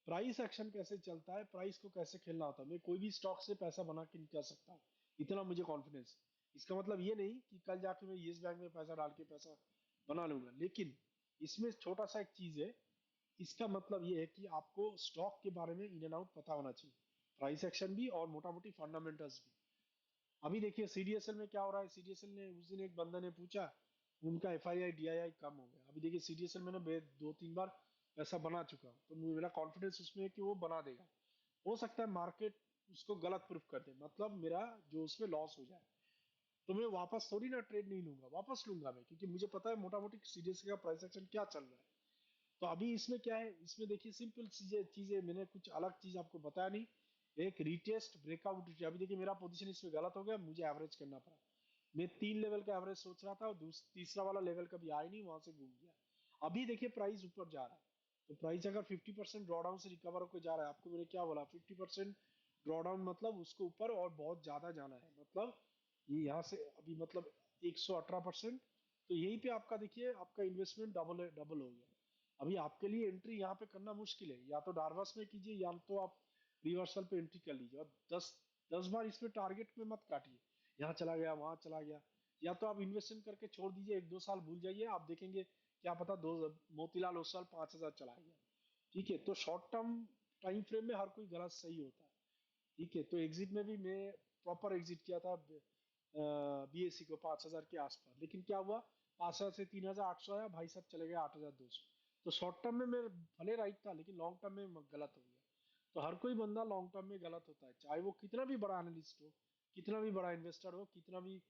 प्राइस एक्शन कैसे चलता है, प्राइस को कैसे खेलना होता है। मैं कोई भी स्टॉक से पैसा बना के निकल सकता हूँ, इतना मुझे कॉन्फिडेंस। इसका मतलब ये नहीं कि कल जाके मैं येस बैंक में पैसा डाल के पैसा बना लूंगा, लेकिन इसमें छोटा सा एक चीज है, इसका मतलब ये है कि आपको स्टॉक के बारे में इन एंड आउट पता होना चाहिए, प्राइस एक्शन भी और मोटा मोटी फंडामेंटल्स भी। अभी देखिए सीडीएसएल में क्या हो रहा है, सीडीएसएल ने उस दिन एक बंदा ने पूछा, उनका एफआईआई डीआईआई कम हो गया। अभी देखिए सीडीएसएल मैंने 2-3 बार पैसा बना चुका हूं, तो मेरा कॉन्फिडेंस उसमें है कि वो बना देगा। हो सकता है मार्केट उसको गलत प्रूफ कर दे, मतलब मेरा जो उसमें लॉस हो जाए, तो मैं वापस थोड़ी ना ट्रेड नहीं लूंगा, वापस लूंगा मैं, क्योंकि मुझे पता है मोटा मोटी सीडीएसएल का प्राइस एक्शन क्या चल रहा है। तो अभी इसमें क्या है, इसमें देखिए सिंपल चीजें चीजें मैंने कुछ अलग चीज आपको बताया नहीं। एक रिटेस्ट ब्रेकआउट, अभी देखिए मेरा पोजीशन इसमें गलत हो गया, मुझे एवरेज करना पड़ा। मैं 3 लेवल का एवरेज सोच रहा था और तीसरा वाला लेवल कभी आया नहीं, वहां से घूम गया। अभी देखिए प्राइस ऊपर जा रहा है, तो प्राइस अगर 50% ड्रॉडाउन से रिकवर होकर जा रहा है, आपको मैंने क्या बोला, 50% ड्रॉडाउन मतलब उसको ऊपर और बहुत ज्यादा जाना है, मतलब ये यहाँ से अभी मतलब 118%। तो यहीं पे आपका देखिए आपका इन्वेस्टमेंट डबल डबल हो गया। अभी आपके लिए एंट्री यहाँ पे करना मुश्किल है, या तो डार्वस में कीजिए या तो आप रिवर्सल पे एंट्री कर लीजिए, और 10 10 बार इसमें टारगेट में मत काटिए, यहाँ चला गया वहां चला गया। या तो आप इन्वेस्टमेंट करके छोड़ दीजिए, 1-2 साल भूल जाइए, आप देखेंगे क्या पता दो मोतीलाल उस साल 5,000 चला गया। ठीक है, तो शॉर्ट टर्म टाइम फ्रेम में हर कोई गलत सही होता है। ठीक है, तो एग्जिट में भी मैं प्रॉपर एग्जिट किया था बीएससी को 5,000 के आसपास, लेकिन क्या हुआ, 500 से 3800 आया, भाई साहब चले गए 8200। तो शॉर्ट टर्म में मैं भले राइट था, लेकिन लॉन्ग टर्म में गलत हो गया। तो हर कोई बंदा लॉन्ग टर्म में गलत होता है, चाहे वो कितना भी बड़ा एनालिस्ट हो, कितना भी बड़ा इन्वेस्टर हो, कितना भी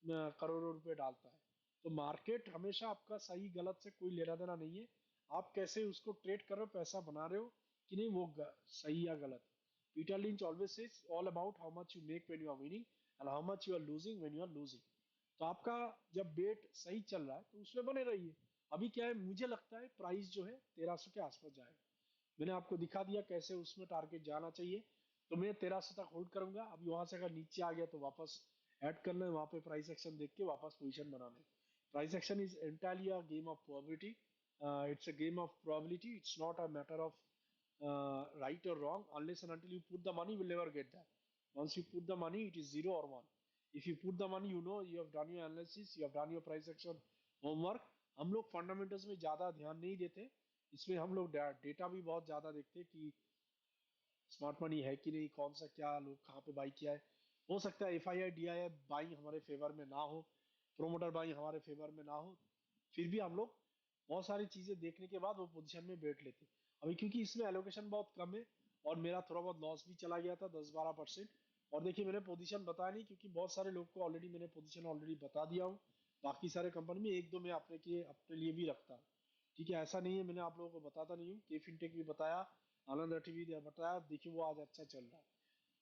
करोड़ों रुपए डालता है। तो मार्केट हमेशा आपका सही गलत से कोई लेना देना नहीं है। आप कैसे उसको ट्रेड कर रहे हो, पैसा बना रहे हो कि नहीं, वो सही या गलत है। Peter Lynch always says all about how much you make when you are winning and how much you are losing when you are losing. तो आपका जब बेट सही चल रहा है तो उसमें बने रहिए। अभी क्या है, मुझे लगता है प्राइस जो है 1300 के आसपास जाएगा। मैंने आपको दिखा दिया कैसे उसमें टारगेट जाना चाहिए। तो मैं 1300 तक होल्ड करूंगा। अभी वहां से अगर नीचे आ गया तो वापस ऐड करना है, वहां पे प्राइस एक्शन देख के वापस पोजीशन बनाना है। Price action is entirely a game of probability. It's a game of probability, it's not a matter of right or wrong. Unless and until you put the money, you will never get that. Once you put the money, it is 0 or 1. If you put the money, you know you have done your analysis, you have done your price action homework. हम लोग fundamentals में ज़्यादा ध्यान नहीं देते। इसमें हम लोग डेटा भी बहुत ज़्यादा देखते हैं कि स्मार्ट मनी है कि नहीं, कौन सा क्या लोग कहाँ पे बाई किया है। हो सकता है F I I D I buying हमारे फेवर में ना हो, प्रोमोटर बाइंग हमारे फेवर में ना हो, फिर भी हम लोग बहुत सारी चीजें देखने के बाद वो पोजीशन में बैठ लेते। अभी क्योंकि इसमें एलोकेशन बहुत कम है और मेरा थोड़ा बहुत लॉस भी चला गया था 10-12%। और देखिए मैंने पोजीशन बताया नहीं, क्योंकि बहुत सारे लोग को ऑलरेडी मैंने पोजीशन ऑलरेडी बता दिया हूँ। बाकी सारे कंपनी में एक दो मैं अपने लिए भी रखता हूँ। ठीक है, ऐसा नहीं है मैंने आप लोगों को बताता नहीं हूँ। के फिनटेक भी बताया, आनंद टीवी ने बताया, देखिए वो आज अच्छा चल रहा है।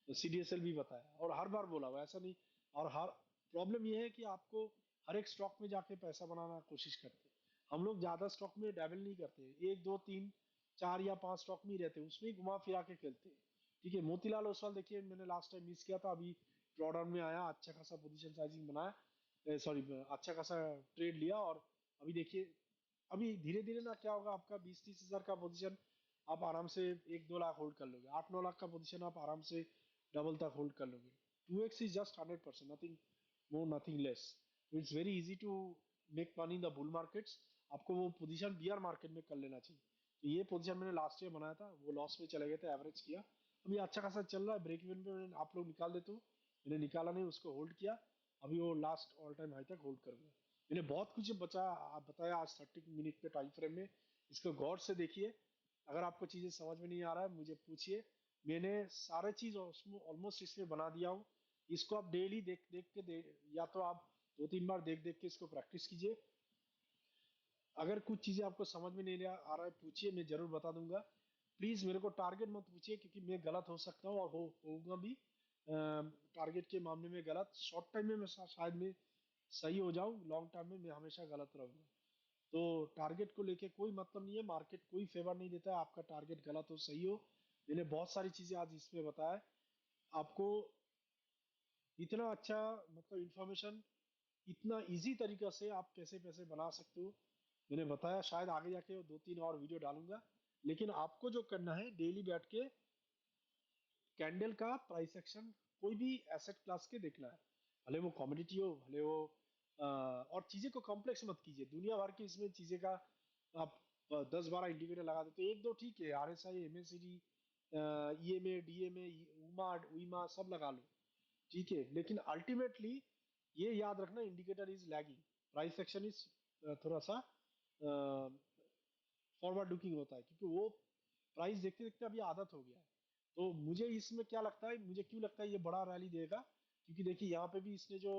तो सीडीएसएल भी बताया और हर बार बोला हुआ, ऐसा नहीं। और हर प्रॉब्लम ये है कि आपको हर एक स्टॉक में जाके पैसा बनाना कोशिश करते हैं। हम लोग ज्यादा स्टॉक में डैबल नहीं करते, एक दो तीन चार या पांच स्टॉक में ही रहते हैं, उसमें ही घुमा फिरा के खेलते हैं। ठीक है, मोतीलाल ओसवाल देखिए मैंने लास्ट टाइम मिस किया था, अभी ड्रॉडाउन में आया, अच्छा खासा पोजीशन साइजिंग बनाया, सॉरी अच्छा खासा ट्रेड लिया। और अभी देखिए, अभी धीरे धीरे ना क्या होगा, आपका 20-30 हजार का पोजीशन आप आराम से 1-2 लाख होल्ड कर लोगे, 8-9 लाख का पोजीशन आप आराम से डबल तक होल्ड कर लोगे। 2x is just 100%, nothing more nothing less. It's very easy to make money in the bull markets. आपको वो पोजीशन बियर मार्केट में कर लेना चाहिए। तो ये पोजीशन मैंने लास्ट ईयर बनाया था, वो लॉस में चले गए थे, एवरेज किया। अभी अच्छा खासा चल रहा है, ब्रेक इवन पे आप लोग निकाल देते हो, मैंने निकाला नहीं, उसको होल्ड किया। अभी वो लास्ट ऑल टाइम हाई तक होल्ड करूंगा। मैंने बहुत कुछ बचा आप बताया आज 30 मिनट के टाइम फ्रेम में, इसको गौर से देखिए। अगर आपको चीजें समझ में नहीं आ रहा है मुझे पूछिए, मैंने सारे चीज ऑलमोस्ट इसमें बना दिया हूँ। इसको आप डेली देख देख के या तो आप 2-3 बार देख देख के इसको प्रैक्टिस कीजिए। अगर कुछ चीजें आपको समझ में नहीं आ रहा है पूछिए, मैं जरूर बता दूंगा। प्लीज मेरे को टारगेट मत पूछिए, क्योंकि मैं गलत हो सकता हूँ और होऊंगा भी टारगेट के मामले में गलत। शॉर्ट टाइम में मैं शायद मैं सही हो जाऊं, लॉन्ग टर्म में मैं हमेशा गलत रहूंगा। तो टारगेट को लेके कोई मतलब नहीं है, मार्केट कोई फेवर नहीं देता है, आपका टारगेट गलत हो सही हो। मैंने बहुत सारी चीजें आज इसमें बताया आपको। इतना अच्छा मतलब इंफॉर्मेशन, इतना इजी तरीका से आप कैसे पैसे बना सकते हो मैंने बताया। शायद आगे जाके 2-3 और वीडियो डालूंगा। लेकिन आपको जो करना है डेली बैठ के कैंडल का प्राइस एक्शन कोई भी एसेट क्लास के देखना है, भले वो कमोडिटी हो, भले वो और चीजें को कॉम्प्लेक्स मत कीजिए दुनिया भर की इसमें चीजें का। आप 10-12 इंडिकेटर लगा देते, एक दो ठीक है, R S I, M S C D, E M A, D M A, उमा उमा सब लगा लो, ठीक है। लेकिन अल्टीमेटली ये याद रखना, indicator is lagging, price action is थोड़ा सा फॉरवर्ड लुकिंग होता है, क्योंकि वो प्राइस देखते देखते अभी आदत हो गया है। तो मुझे इसमें क्या लगता है, मुझे क्यों लगता है ये बड़ा रैली देगा, क्योंकि देखिए यहाँ पे भी इसने जो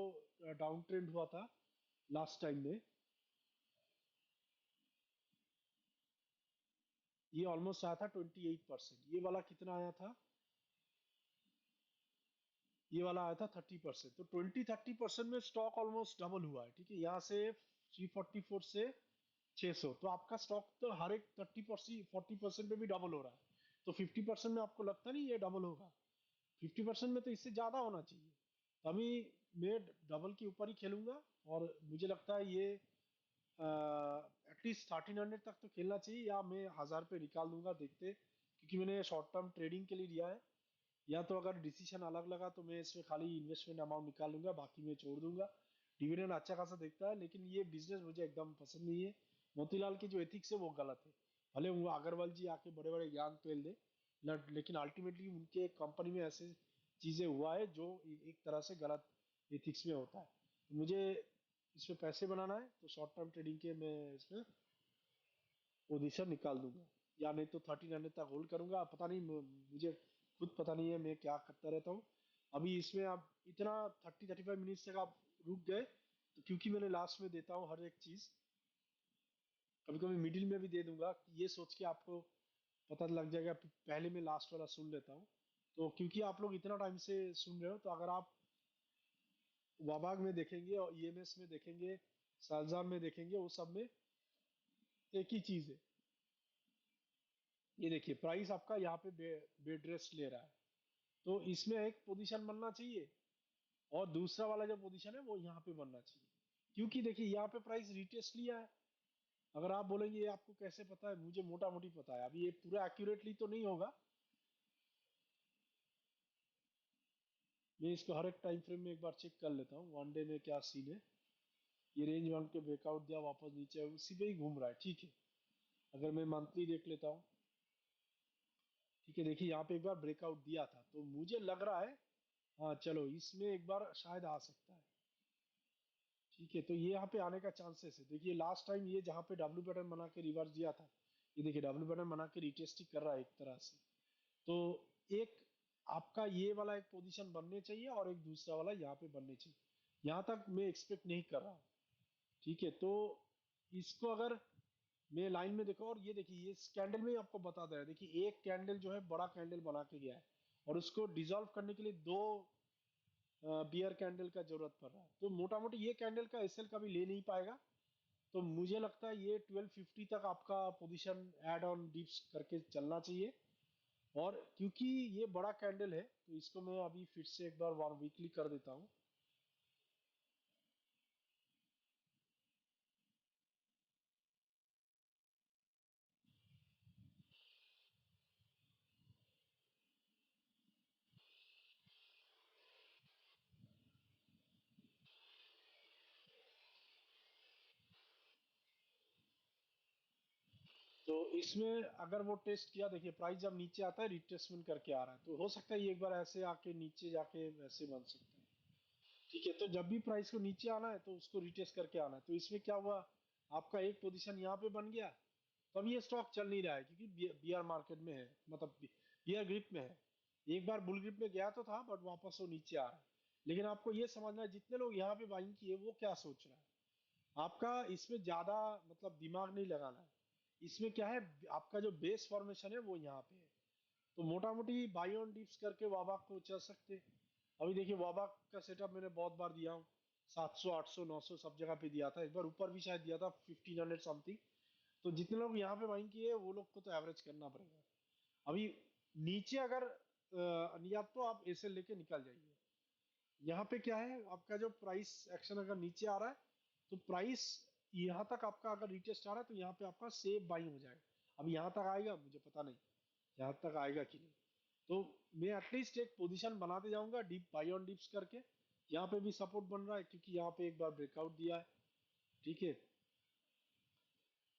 डाउन ट्रेंड हुआ था लास्ट टाइम में, ये ऑलमोस्ट आया था 28%। ये वाला कितना आया था, ये वाला आया था 30%। तो 20-30% में स्टॉक ऑलमोस्ट डबल हुआ है। ठीक है, यहाँ से 344 से 600, तो आपका स्टॉक तो हर एक 30% 40% में भी डबल हो रहा है। तो 50% में आपको लगता नहीं ये डबल होगा? 50% में तो इससे ज्यादा होना चाहिए। तो अभी मैं डबल के ऊपर ही खेलूंगा, और मुझे लगता है ये एटलीस्ट 1300 तक तो खेलना चाहिए, या मैं 1000 पे निकाल दूंगा देखते। क्योंकि मैंने शॉर्ट टर्म ट्रेडिंग के लिए लिया है। या तो अगर डिसीजन अलग लगा तो मैं इसमें खाली इन्वेस्टमेंट अमाउंट निकाल लूंगा, बाकी मैं छोड़ दूंगा। डिविडेंड अच्छा खासा देखता है, लेकिन ये बिजनेस मुझे एकदम पसंद नहीं है। मोतीलाल की जो एथिक्स है वो गलत है। भले वो अग्रवाल जी आके बड़े बड़े ज्ञान पेल दे, लेकिन अल्टीमेटली उनके कंपनी में ऐसे चीजें हुआ है जो एक तरह से गलत एथिक्स में होता है। तो मुझे इसमें पैसे बनाना है तो शॉर्ट टर्म ट्रेडिंग के मैं इसमें पोजीशन निकाल दूंगा, या नहीं तो 1300 तक होल्ड करूंगा। पता नहीं, मुझे खुद पता नहीं है मैं क्या करता रहता हूँ। अभी इसमें आप इतना 30-35 मिनट तक आप रुक गए, तो क्योंकि मैंने लास्ट में देता हूँ हर एक चीज, कभी कभी मिडिल में भी दे दूंगा, कि ये सोच के आपको पता लग जाएगा, पहले मैं लास्ट वाला सुन लेता हूँ। तो क्योंकि आप लोग इतना टाइम से सुन रहे हो, तो अगर आप वाबाग में देखेंगे और ईएमएस में देखेंगे, सालजार में देखेंगे, वो सब में एक ही चीज है। ये देखिए प्राइस आपका यहाँ पे बेड रेस्ट ले रहा है, तो इसमें एक पोजीशन बनना चाहिए, और दूसरा वाला जो पोजीशन है वो यहाँ पे बनना चाहिए। क्योंकि देखिए यहाँ पे प्राइस रिटेस्ट लिया है। अगर आप बोलेंगे ये आपको कैसे पता है, मुझे मोटा मोटी पता है, अभी ये पूरा एक्यूरेटली तो नहीं होगा। मैं इसको हर एक टाइम फ्रेम में एक बार चेक कर लेता हूँ, वन डे में क्या सीन है। ये रेंज वन के ब्रेकआउट दिया, वापस नीचे उसी पे ही घूम रहा है, ठीक है। अगर मैं मंथली देख लेता हूँ, ठीक है, देखिए यहाँ पे एक बार ब्रेकआउट दिया था, तो मुझे लग रहा है हाँ चलो इसमें एक बार शायद आ सकता है। ठीक है, तो ये यहाँ पे आने का चांसेस है। देखिए लास्ट टाइम ये जहाँ पे डब्ल्यू पैटर्न बना के रिवर्स दिया था, ये देखिए डब्ल्यू पैटर्न बना के रिटेस्टिंग कर रहा है एक तरह से। तो एक आपका ये वाला एक पोजीशन बनने चाहिए, और एक दूसरा वाला यहाँ पे बनने चाहिए। यहाँ तक मैं एक्सपेक्ट नहीं कर रहा हूँ। ठीक है, तो इसको अगर मैं लाइन में देखो, और ये देखिए ये कैंडल में ही आपको बता दे रहा है, देखिए एक कैंडल जो है बड़ा कैंडल बना के गया है, और उसको डिसॉल्व करने के लिए दो बियर कैंडल का जरूरत पड़ रहा है। तो मोटा मोटी ये कैंडल का एसएल कभी ले नहीं पाएगा। तो मुझे लगता है ये 1250 तक आपका पोजीशन ऐड ऑन डिप्स करके चलना चाहिए। और क्योंकि ये बड़ा कैंडल है, तो इसको मैं अभी फिर से एक बार वन वीकली कर देता हूँ। तो इसमें अगर वो टेस्ट किया, देखिए प्राइस जब नीचे आता है रिट्रेसमेंट करके आ रहा है, तो हो सकता है ये एक बार ऐसे आके नीचे जाके वैसे बन सकता है। ठीक है, तो जब भी प्राइस को नीचे आना है तो उसको रिटेस्ट करके आना है। तो इसमें क्या हुआ, आपका एक पोजीशन यहाँ पे बन गया, तो अब ये स्टॉक चल नहीं रहा है, क्योंकि बियर मार्केट में है, मतलब बियर ग्रिप में है। एक बार बुल ग्रिप में गया तो था, बट वापस वो नीचे आ रहा है। लेकिन आपको ये समझना है, जितने लोग यहाँ पे बाइंग किए वो क्या सोच रहा है। आपका इसमें ज्यादा मतलब दिमाग नहीं लगाना है। इसमें क्या है, आपका जो बेस फॉर्मेशन है वो यहाँ पे है। तो मोटा मोटी बाई ऑन डिप्स करके वाबा को चल सकते हैं। अभी देखिए वाबा का सेटअप मैंने बहुत बार दिया हूँ, 700 800 900 सब जगह पे दिया था, एक बार ऊपर भी शायद दिया था 1500 समथिंग। तो जितने लोग यहाँ पे बाइंग किए वो लोग को तो एवरेज करना पड़ेगा। अभी नीचे अगर या तो आप ऐसे लेके निकल जाइए। यहाँ पे क्या है, आपका जो प्राइस एक्शन अगर नीचे आ रहा है, तो प्राइस यहाँ तक आपका अगर रिटेस्ट आ रहा है, तो यहाँ पे आपका सेफ बाइंग हो जाएगा। अब यहाँ तक आएगा मुझे पता नहीं, यहाँ तक आएगा कि नहीं। तो मैं एटलीस्ट एक पोजीशन बनाते जाऊंगा डीप बाई ऑन डिप्स करके। यहाँ पे भी सपोर्ट बन रहा है, क्योंकि यहाँ पे एक बार ब्रेकआउट दिया है। ठीक है,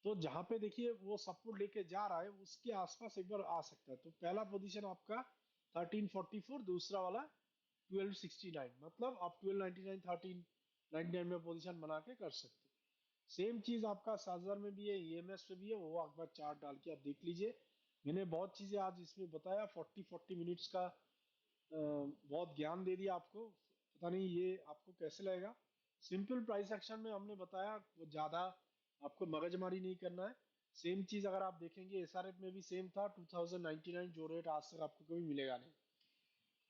तो जहां पे देखिए वो सपोर्ट लेके जा रहा है, उसके आसपास एक बार आ सकता है। तो पहला पोजीशन आपका 1344, दूसरा वाला 1269, मतलब आप 1299 1399 में पोजीशन बना के कर सकते हो। सेम चीज आपका साजार में भी है, ईएमएस में भी है, वो एक बार चार्ट डाल के आप देख लीजिए। मैंने बहुत चीजें आज इसमें बताया, 40-40 मिनट्स का बहुत ज्ञान दे दिया आपको। पता नहीं ये आपको कैसे लगेगा। सिंपल प्राइस एक्शन में हमने बताया, वो ज्यादा आपको मगजमारी नहीं करना है। सेम चीज अगर आप देखेंगे एसआरएफ में भी सेम था, 2099 जो रेट आज तक आपको कभी मिलेगा नहीं।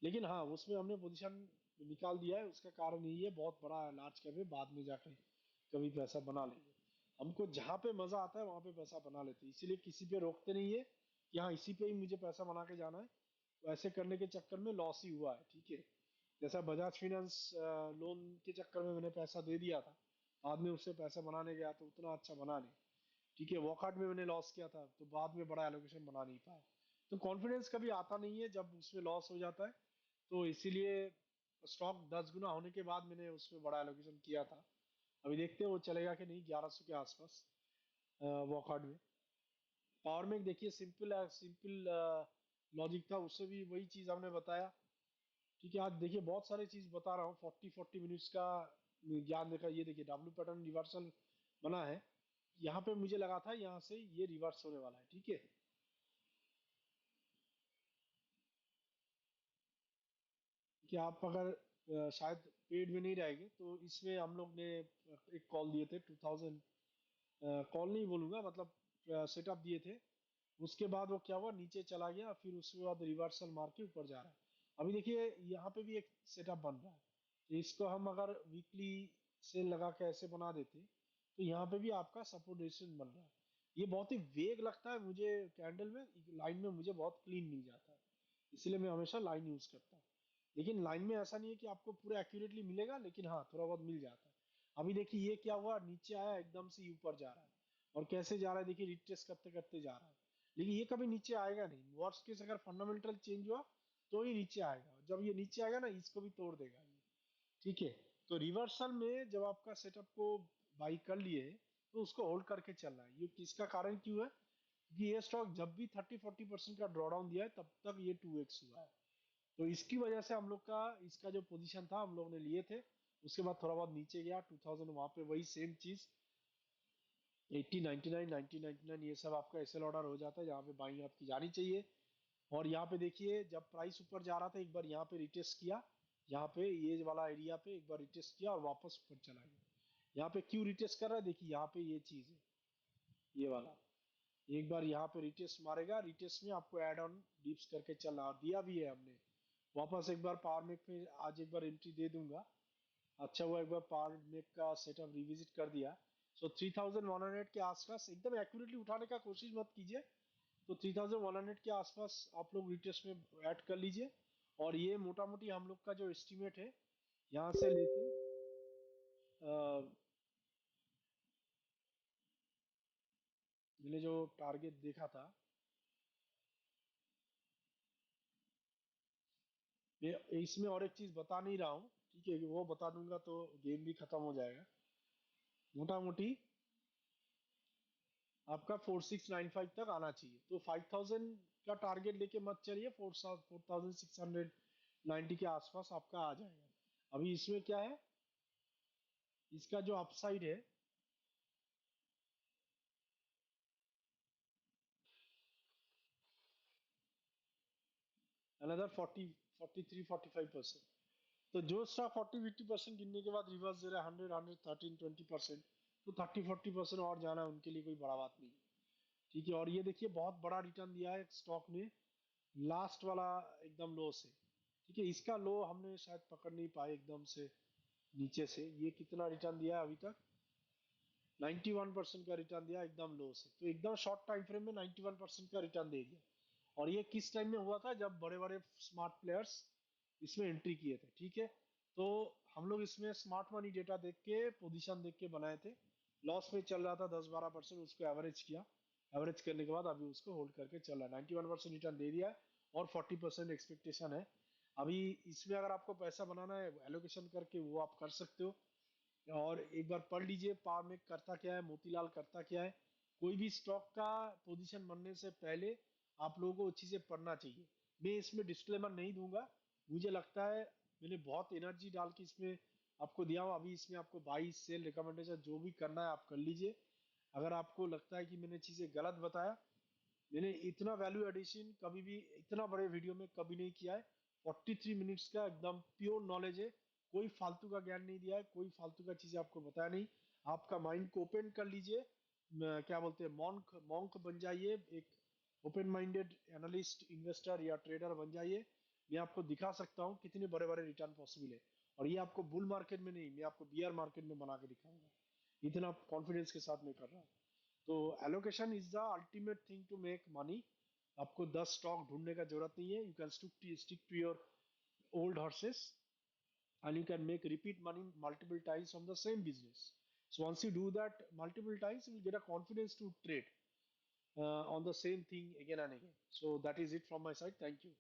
लेकिन हाँ उसमें हमने पोजीशन निकाल दिया है, उसका कारण यही है, बहुत बड़ा लार्ज कैप है, बाद में जाके कभी पैसा बना लेंगे। हमको जहाँ पे मजा आता है वहां पे पैसा बना लेते हैं, इसीलिए किसी पे रोकते नहीं है कि हाँ इसी पे ही मुझे पैसा बना के जाना है। तो ऐसे करने के चक्कर में लॉस ही हुआ है। ठीक है, जैसा बजाज फाइनेंस लोन के चक्कर में मैंने पैसा दे दिया था, बाद में उससे पैसा बनाने गया तो उतना अच्छा बना नहीं। ठीक है, वॉकआउट में मैंने लॉस किया था, तो बाद में बड़ा एलोकेशन बना नहीं पाया। तो कॉन्फिडेंस कभी आता नहीं है जब उसमें लॉस हो जाता है। तो इसीलिए स्टॉक 10 गुना होने के बाद मैंने उसमें बड़ा एलोकेशन किया था। अभी देखते हैं वो चलेगा कि नहीं, 1100 के आसपास वॉकआउट में। पावर में देखिए सिंपल सिंपल लॉजिक था, उससे भी वही चीज हमने बताया। ठीक है, आज देखिए बहुत सारी चीज बता रहा हूँ, 40-40 मिनट्स का ज्ञान देखा, ये देखिए डब्ल्यू पैटर्न रिवर्सल बना है। यहाँ पे मुझे लगा था यहाँ से ये रिवर्स होने वाला है, ठीक है। कि आप अगर शायद पेड में नहीं रहेंगे तो इसमें हम लोग ने एक कॉल दिए थे 2000, कॉल नहीं बोलूंगा, मतलब सेटअप दिए थे। उसके बाद वो क्या हुआ, नीचे चला गया, फिर उसके बाद रिवर्सल मार के ऊपर जा रहा है। अभी देखिए यहाँ पे भी एक सेटअप बन रहा है, तो इसको हम अगर वीकली सेल लगा के ऐसे बना देते तो यहाँ पे भी आपका सपोर्ट रेजिस्टेंस बन रहा है। ये बहुत ही वेग लगता है मुझे, कैंडल में लाइन में मुझे बहुत क्लीन मिल जाता है, इसलिए मैं हमेशा लाइन यूज करता हूँ। लेकिन लाइन में ऐसा नहीं है कि आपको पूरा एक्यूरेटली मिलेगा, लेकिन हाँ थोड़ा बहुत मिल जाता है। अभी देखिए ये क्या हुआ, नीचे आया एकदम से ऊपर जा रहा है, और कैसे जा रहा है देखिए, रिट्रेस करते करते जा रहा है। लेकिन ये कभी नीचे आएगा नहीं, वर्स्ट केस अगर फंडामेंटल चेंज हुआ तो ही नीचे आएगा, जब ये नीचे आएगा ना इसको भी तोड़ देगा ये, ठीक है। तो रिवर्सल में जब आपका सेटअप को बाई कर लिए तो उसको होल्ड करके चलना है। ये किसका कारण क्यों है, क्योंकि ये स्टॉक जब भी 30-40% का ड्रॉडाउन दिया है तब तक ये 2x हुआ है। तो इसकी वजह से हम लोग का इसका जो पोजीशन था हम लोग ने लिए थे। उसके बाद थोड़ा बहुत नीचे गया 2000, वहां पे वही सेम चीज 80, 99, 90, 99 ये सब आपका एसएल ऑर्डर हो जाता है, जहाँ पे बाइंग आपकी जानी चाहिए। और यहाँ पे देखिए जब प्राइस ऊपर जा रहा था एक बार यहाँ पे रिटेस्ट किया, यहाँ पे ये वाला एरिया पे एक बार रिटेस्ट किया और वापस ऊपर चला गया। यहाँ पे क्यों रिटेस्ट कर रहा है, देखिए यहाँ पे ये चीज है, ये वाला एक बार यहाँ पे रिटेस्ट मारेगा, रिटेस्ट में आपको एड ऑन डिप्स करके चलना, और दिया भी है हमने। वापस एक बार पावर मेक में आज एक बार एंट्री दे दूंगा। अच्छा हुआ एक बार पावर मेक का सेटअप रिविजिट कर दिया। सो 3100 के आसपास एकदम एक्यूरेटली उठाने का कोशिश मत कीजिए। तो 3100 के आसपास आप लोग रिटेस्ट में ऐड कर लीजिए। और ये मोटा मोटी हम लोग का जो एस्टिमेट है यहाँ से लेके मैंने जो टारगेट देखा था, मैं इसमें और एक चीज बता नहीं रहा हूँ, ठीक है, कि वो बता दूंगा तो गेम भी खत्म हो जाएगा। मोटा मोटी आपका 4695 तक आना चाहिए, तो 5000 का टारगेट लेके मत चलिए, 4690 के आसपास आपका आ जाएगा। अभी इसमें क्या है, इसका जो अपसाइड है, अनदर 43-45%। तो जो स्टॉक 40-50% गिनने के बाद रिवर्स दे रहा है, 100, 113, 20%, तो 30-40% और जाना उनके लिए कोई बड़ा बात नहीं है, ठीक है। और ये देखिए बहुत बड़ा रिटर्न दिया है स्टॉक ने, लास्ट वाला एकदम लो से, ठीक है। इसका लो हमने शायद पकड़ नहीं पाए एकदम से नीचे से, ये कितना रिटर्न दिया है अभी तक, 91% का रिटर्न दिया एकदम लो से, तो एकदम शॉर्ट टाइम फ्रेम में 91% का रिटर्न दे दिया। और ये किस टाइम में हुआ था, जब बड़े बड़े स्मार्ट प्लेयर्स इसमें एंट्री किए थे, ठीक है। तो हम लोग इसमें स्मार्ट मनी डेटा देख के पोजीशन देख के बनाए थे। लॉस में चल रहा था 10-12%, उसको एवरेज किया, एवरेज करने के बाद अभी उसको होल्ड करके चल रहा है, 91% रिटर्न दे दिया है, और 40% एक्सपेक्टेशन है। अभी इसमें अगर आपको पैसा बनाना है एलोकेशन करके वो आप कर सकते हो। और एक बार पढ़ लीजिए पावर में करता क्या है, मोतीलाल करता क्या है। कोई भी स्टॉक का पोजीशन बनने से पहले आप लोगों को अच्छी से पढ़ना चाहिए। मैं इसमें डिस्क्लेमर नहीं दूंगा, मुझे लगता है मैंने बहुत एनर्जी डाल के इसमें आपको दिया हूँ। अभी इसमें आपको बाई सेल रिकमेंडेशन जो भी करना है आप कर लीजिए। अगर आपको लगता है कि मैंने चीज़ें गलत बताया, मैंने इतना वैल्यू एडिशन कभी भी इतना बड़े वीडियो में कभी नहीं किया है। 43 मिनट्स का एकदम प्योर नॉलेज है, कोई फालतू का ज्ञान नहीं दिया है, कोई फालतू का चीज़ आपको बताया नहीं। आपका माइंड को ओपन कर लीजिए, क्या बोलते हैं, मॉन्क मॉन्क बन जाइए, एक ओपन माइंडेड एनालिस्ट इन्वेस्टर या ट्रेडर बन जाइए। मैं आपको दिखा सकता हूँ कितने बड़े बड़े रिटर्न पॉसिबल है। और ये आपको बुल मार्केट में नहीं, मैं आपको बियर मार्केट में बना के दिखाऊंगा, इतना कॉन्फिडेंस के साथ मैं कर रहा हूँ। तो allocation is the ultimate thing to make money. आपको 10 स्टॉक ढूंढने का जरूरत नहीं है, you can stick to your old horses, and you can make repeat money multiple times from the same business. So once you do that multiple times, you will get a confidence to trade on the same thing again and again. So that is it from my side. Thank you.